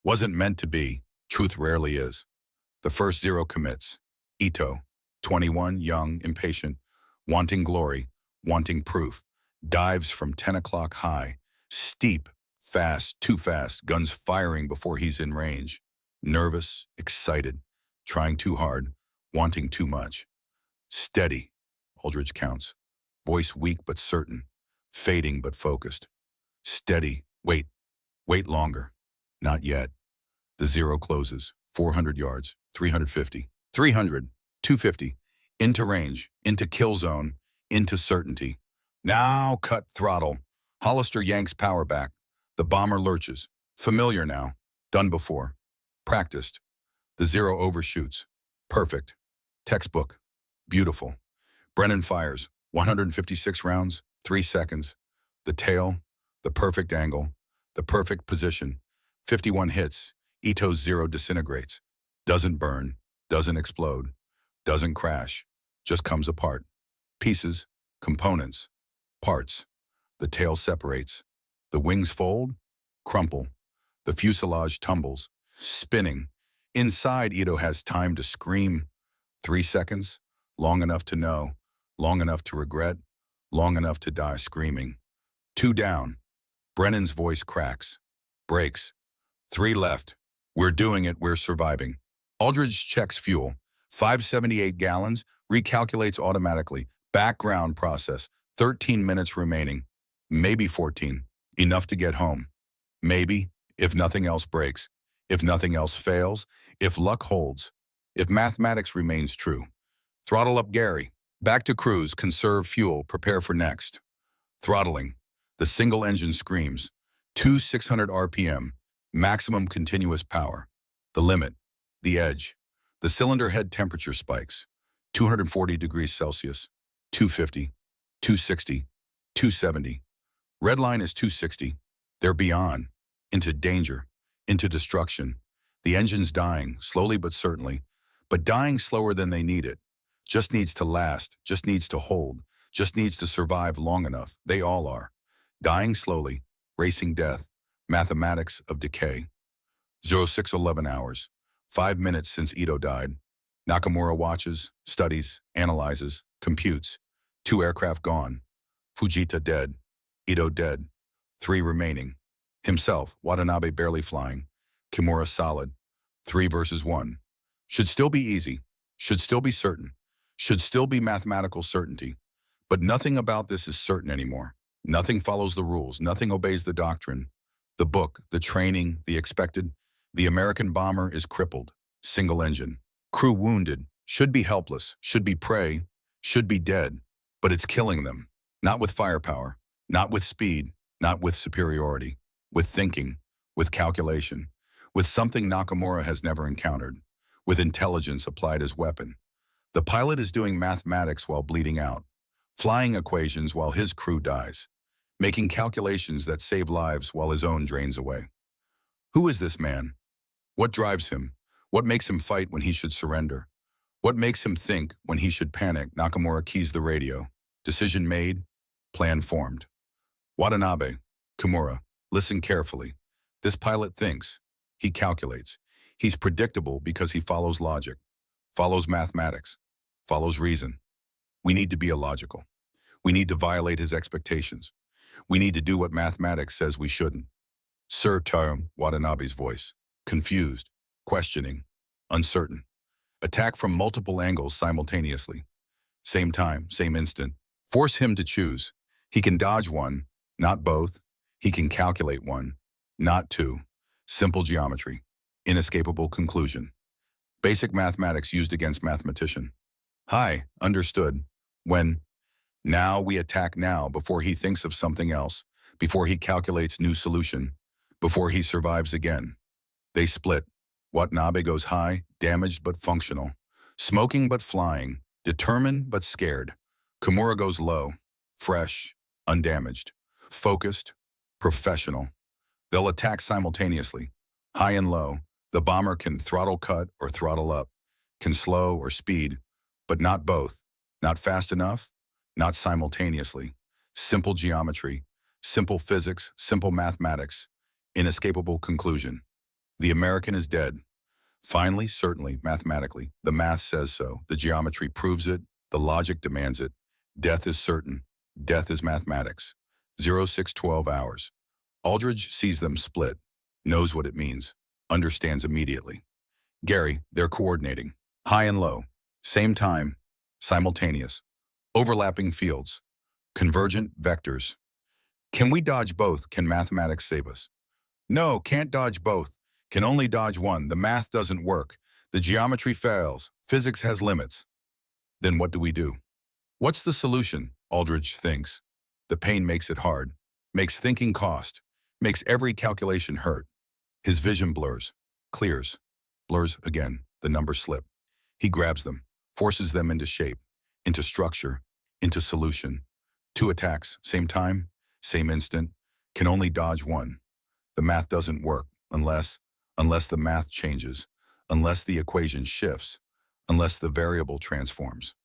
Wasn't meant to be. Truth rarely is. The first zero commits. Ito, 21, young, impatient, wanting glory, wanting proof, dives from 10 o'clock high, steep, fast, too fast, guns firing before he's in range. Nervous, excited, trying too hard, wanting too much. Steady, Aldridge counts. Voice weak but certain, fading but focused. Steady, wait longer. Not yet. The zero closes, 400 yards, 350, 300, 250, into range, into kill zone, into certainty. Now cut throttle. Hollister yanks power back. The bomber lurches. Familiar now. Done before. Practiced. The zero overshoots. Perfect. Textbook. Beautiful. Brennan fires. 156 rounds, 3 seconds. The tail, the perfect angle, the perfect position. 51 hits. Ito's zero disintegrates. Doesn't burn, doesn't explode, doesn't crash. Just comes apart. Pieces, components, parts. The tail separates. The wings fold, crumple. The fuselage tumbles, spinning. Inside, Ito has time to scream. 3 seconds, long enough to know, long enough to regret, long enough to die screaming. 2 down. Brennan's voice cracks, breaks. 3 left. We're doing it, we're surviving. Aldridge checks fuel. 578 gallons, recalculates automatically. Background process, 13 minutes remaining. Maybe 14. Enough to get home. Maybe, if nothing else breaks. If nothing else fails. If luck holds. If mathematics remains true. Throttle up, Gary. Back to cruise, conserve fuel, prepare for next. Throttling. The single engine screams. 600 RPM. Maximum continuous power. The limit. The edge. The cylinder head temperature spikes. 240 degrees Celsius. 250. 260. 270. Red line is 260. They're beyond. Into danger. Into destruction. The engine's dying, slowly but certainly. But dying slower than they need it. Just needs to last. Just needs to hold. Just needs to survive long enough. They all are. Dying slowly. Racing death. Mathematics of decay. 0611 hours. 5 minutes since Ito died. Nakamura watches, studies, analyzes, computes. 2 aircraft gone. Fujita dead. Ito dead. 3 remaining. Himself, Watanabe barely flying. Kimura solid. 3 versus 1. Should still be easy. Should still be certain. Should still be mathematical certainty. But nothing about this is certain anymore. Nothing follows the rules. Nothing obeys the doctrine. The book, the training, the expected. The American bomber is crippled. Single engine. Crew wounded. Should be helpless. Should be prey. Should be dead. But it's killing them. Not with firepower. Not with speed. Not with superiority. With thinking. With calculation. With something Nakamura has never encountered. With intelligence applied as weapon. The pilot is doing mathematics while bleeding out. Flying equations while his crew dies. Making calculations that save lives while his own drains away. Who is this man? What drives him? What makes him fight when he should surrender? What makes him think when he should panic? Nakamura keys the radio. Decision made. Plan formed. Watanabe, Kimura, listen carefully. This pilot thinks. He calculates. He's predictable because he follows logic. Follows mathematics. Follows reason. We need to be illogical. We need to violate his expectations. We need to do what mathematics says we shouldn't. Sir Term, Watanabe's voice. Confused, questioning, uncertain. Attack from multiple angles simultaneously. Same time, same instant. Force him to choose. He can dodge one, not both. He can calculate one, not two. Simple geometry. Inescapable conclusion. Basic mathematics used against mathematician. Hi, understood. When now we attack now before he thinks of something else, before he calculates new solution, before he survives again. They split. Watanabe goes high, damaged but functional. Smoking but flying, determined but scared. Kimura goes low, fresh, undamaged, focused, professional. They'll attack simultaneously, high and low. The bomber can throttle cut or throttle up, can slow or speed, but not both. Not fast enough, not simultaneously. Simple geometry, simple physics, simple mathematics, inescapable conclusion. The American is dead. Finally, certainly, mathematically. The math says so. The geometry proves it. The logic demands it. Death is certain. Death is mathematics. 0612 hours. Aldridge sees them split, knows what it means, understands immediately. Gary, they're coordinating. High and low. Same time. Simultaneous. Overlapping fields. Convergent vectors. Can we dodge both? Can mathematics save us? No, can't dodge both. Can only dodge one. The math doesn't work. The geometry fails. Physics has limits. Then what do we do? What's the solution? Aldridge thinks. The pain makes it hard, makes thinking cost, makes every calculation hurt. His vision blurs, clears, blurs again. The numbers slip. He grabs them, forces them into shape, into structure, into solution. Two attacks, same time, same instant, can only dodge one. The math doesn't work unless the math changes, unless the equation shifts, unless the variable transforms.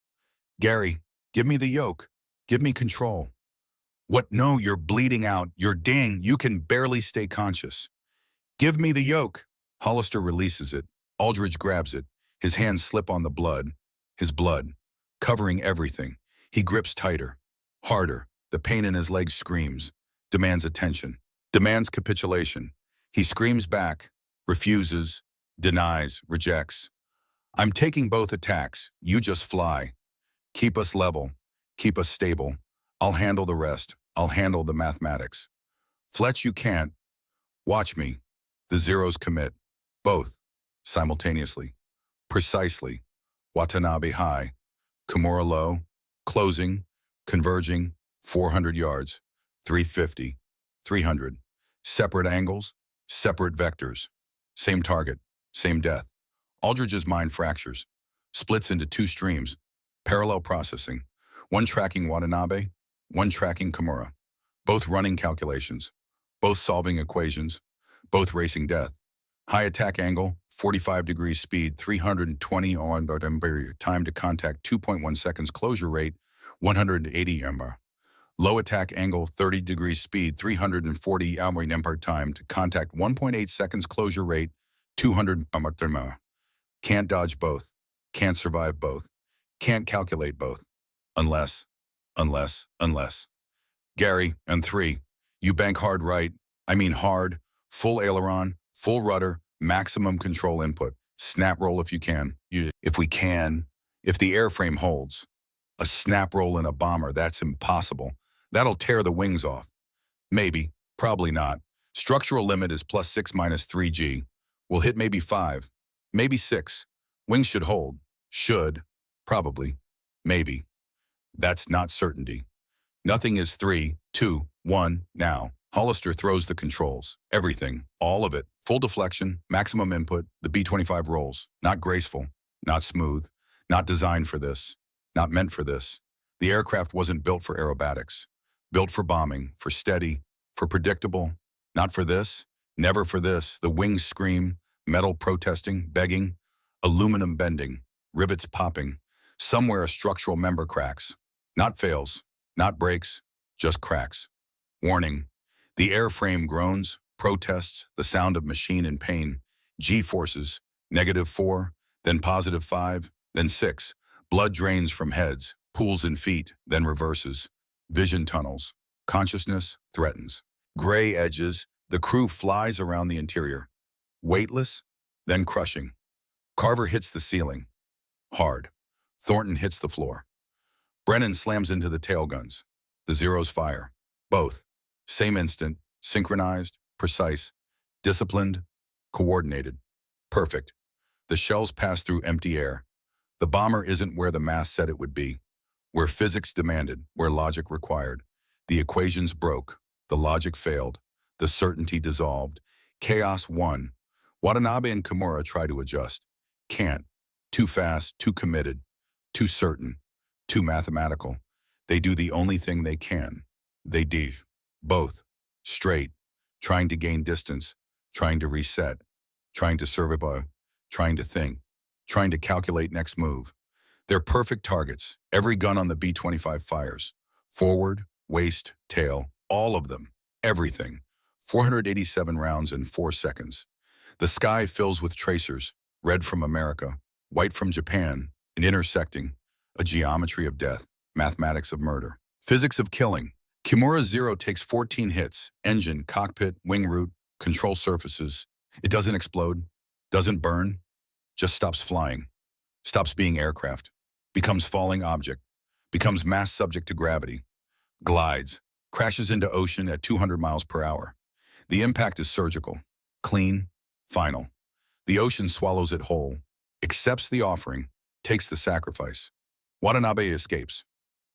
Gary, give me the yoke. Give me control. What? No, you're bleeding out. You're dang. You can barely stay conscious. Give me the yoke. Hollister releases it. Aldridge grabs it. His hands slip on the blood. His blood, covering everything. He grips tighter, harder. The pain in his legs screams, demands attention, demands capitulation. He screams back, refuses, denies, rejects. I'm taking both attacks. You just fly. Keep us level. Keep us stable. I'll handle the rest. I'll handle the mathematics. Fletch, you can't. Watch me. The zeros commit. Both. Simultaneously. Precisely. Watanabe high. Kimura low. Closing. Converging. 400 yards. 350. 300. Separate angles. Separate vectors. Same target. Same death. Aldridge's mind fractures. Splits into two streams. Parallel processing. One tracking Watanabe. One tracking Kimura. Both running calculations. Both solving equations. Both racing death. High attack angle, 45 degrees speed, 320 on time to contact 2.1 seconds, closure rate 180 mph. Low attack angle, 30 degrees speed, 340 mph time to contact 1.8 seconds, closure rate 200 mph. Can't dodge both. Can't survive both. Can't calculate both. Unless. Gary, and 3. You bank hard right. I mean hard. Full aileron, full rudder, maximum control input. Snap roll if you can. If we can. If the airframe holds. A snap roll in a bomber, that's impossible. That'll tear the wings off. Maybe. Probably not. Structural limit is +6 - 3G. We'll hit maybe 5. Maybe 6. Wings should hold. Should. Probably. Maybe. That's not certainty. Nothing is 3, 2, 1, now. Hollister throws the controls. Everything. All of it. Full deflection, maximum input, the B-25 rolls. Not graceful. Not smooth. Not designed for this. Not meant for this. The aircraft wasn't built for aerobatics. Built for bombing, for steady, for predictable. Not for this. Never for this. The wings scream, metal protesting, begging, aluminum bending, rivets popping. Somewhere a structural member cracks. Not fails, not breaks, just cracks. Warning. The airframe groans, protests, the sound of machine in pain. G-forces, -4, then +5, then 6. Blood drains from heads, pools in feet, then reverses. Vision tunnels. Consciousness threatens. Gray edges, the crew flies around the interior. Weightless, then crushing. Carver hits the ceiling. Hard. Thornton hits the floor. Brennan slams into the tail guns. The zeros fire. Both. Same instant, synchronized, precise, disciplined, coordinated. Perfect. The shells pass through empty air. The bomber isn't where the math said it would be, where physics demanded, where logic required. The equations broke. The logic failed. The certainty dissolved. Chaos won. Watanabe and Kimura try to adjust. Can't. Too fast, too committed, too certain, too mathematical. They do the only thing they can. They dive. Both. Straight. Trying to gain distance. Trying to reset. Trying to survive. Trying to think. Trying to calculate next move. They're perfect targets. Every gun on the B-25 fires. Forward, waist, tail, all of them. Everything. 487 rounds in 4 seconds. The sky fills with tracers, red from America, white from Japan, and intersecting, a geometry of death, mathematics of murder. Physics of killing. Kimura Zero takes 14 hits, engine, cockpit, wing root, control surfaces. It doesn't explode, doesn't burn, just stops flying, stops being aircraft, becomes falling object, becomes mass subject to gravity, glides, crashes into ocean at 200 miles per hour. The impact is surgical, clean, final. The ocean swallows it whole, accepts the offering, takes the sacrifice. Watanabe escapes,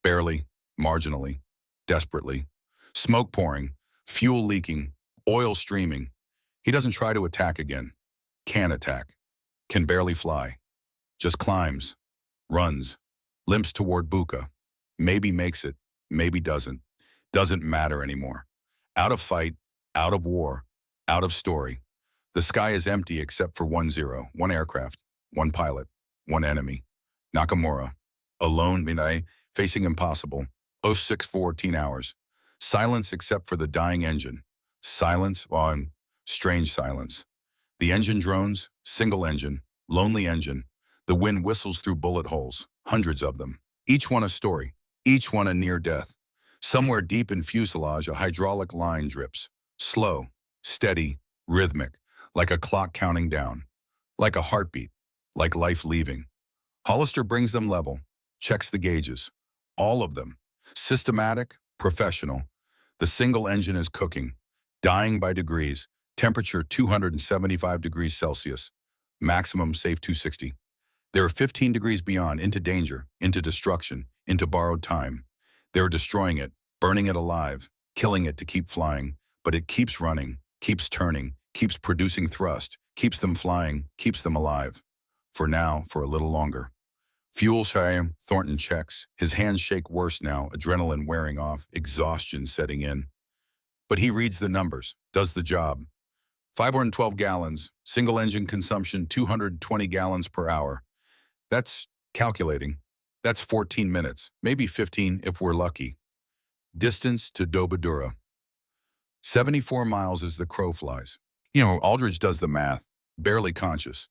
barely, marginally, desperately. Smoke pouring, fuel leaking, oil streaming. He doesn't try to attack again. Can attack. Can barely fly. Just climbs, runs, limps toward Buka. Maybe makes it, maybe doesn't. Doesn't matter anymore. Out of fight, out of war, out of story. The sky is empty except for 1-0, one aircraft, one pilot, one enemy. Nakamura, alone, Minai, facing impossible. 0614 hours. Silence except for the dying engine. Silence on strange silence. The engine drones, single engine, lonely engine. The wind whistles through bullet holes, hundreds of them. Each one a story, each one a near death. Somewhere deep in fuselage, a hydraulic line drips. Slow, steady, rhythmic, like a clock counting down. Like a heartbeat, like life leaving. Hollister brings them level, checks the gauges. All of them. Systematic, professional. The single engine is cooking, dying by degrees, temperature 275 degrees Celsius, maximum safe 260. There are 15 degrees beyond, into danger, into destruction, into borrowed time. They're destroying it, burning it alive, killing it to keep flying, but it keeps running, keeps turning, keeps producing thrust, keeps them flying, keeps them alive. For now, for a little longer. Fuel Shyam, Thornton checks. His hands shake worse now, adrenaline wearing off, exhaustion setting in. But he reads the numbers, does the job. 512 gallons, single engine consumption 220 gallons per hour. That's calculating. That's 14 minutes, maybe 15 if we're lucky. Distance to Dobadura. 74 miles as the crow flies. Aldridge does the math, barely conscious.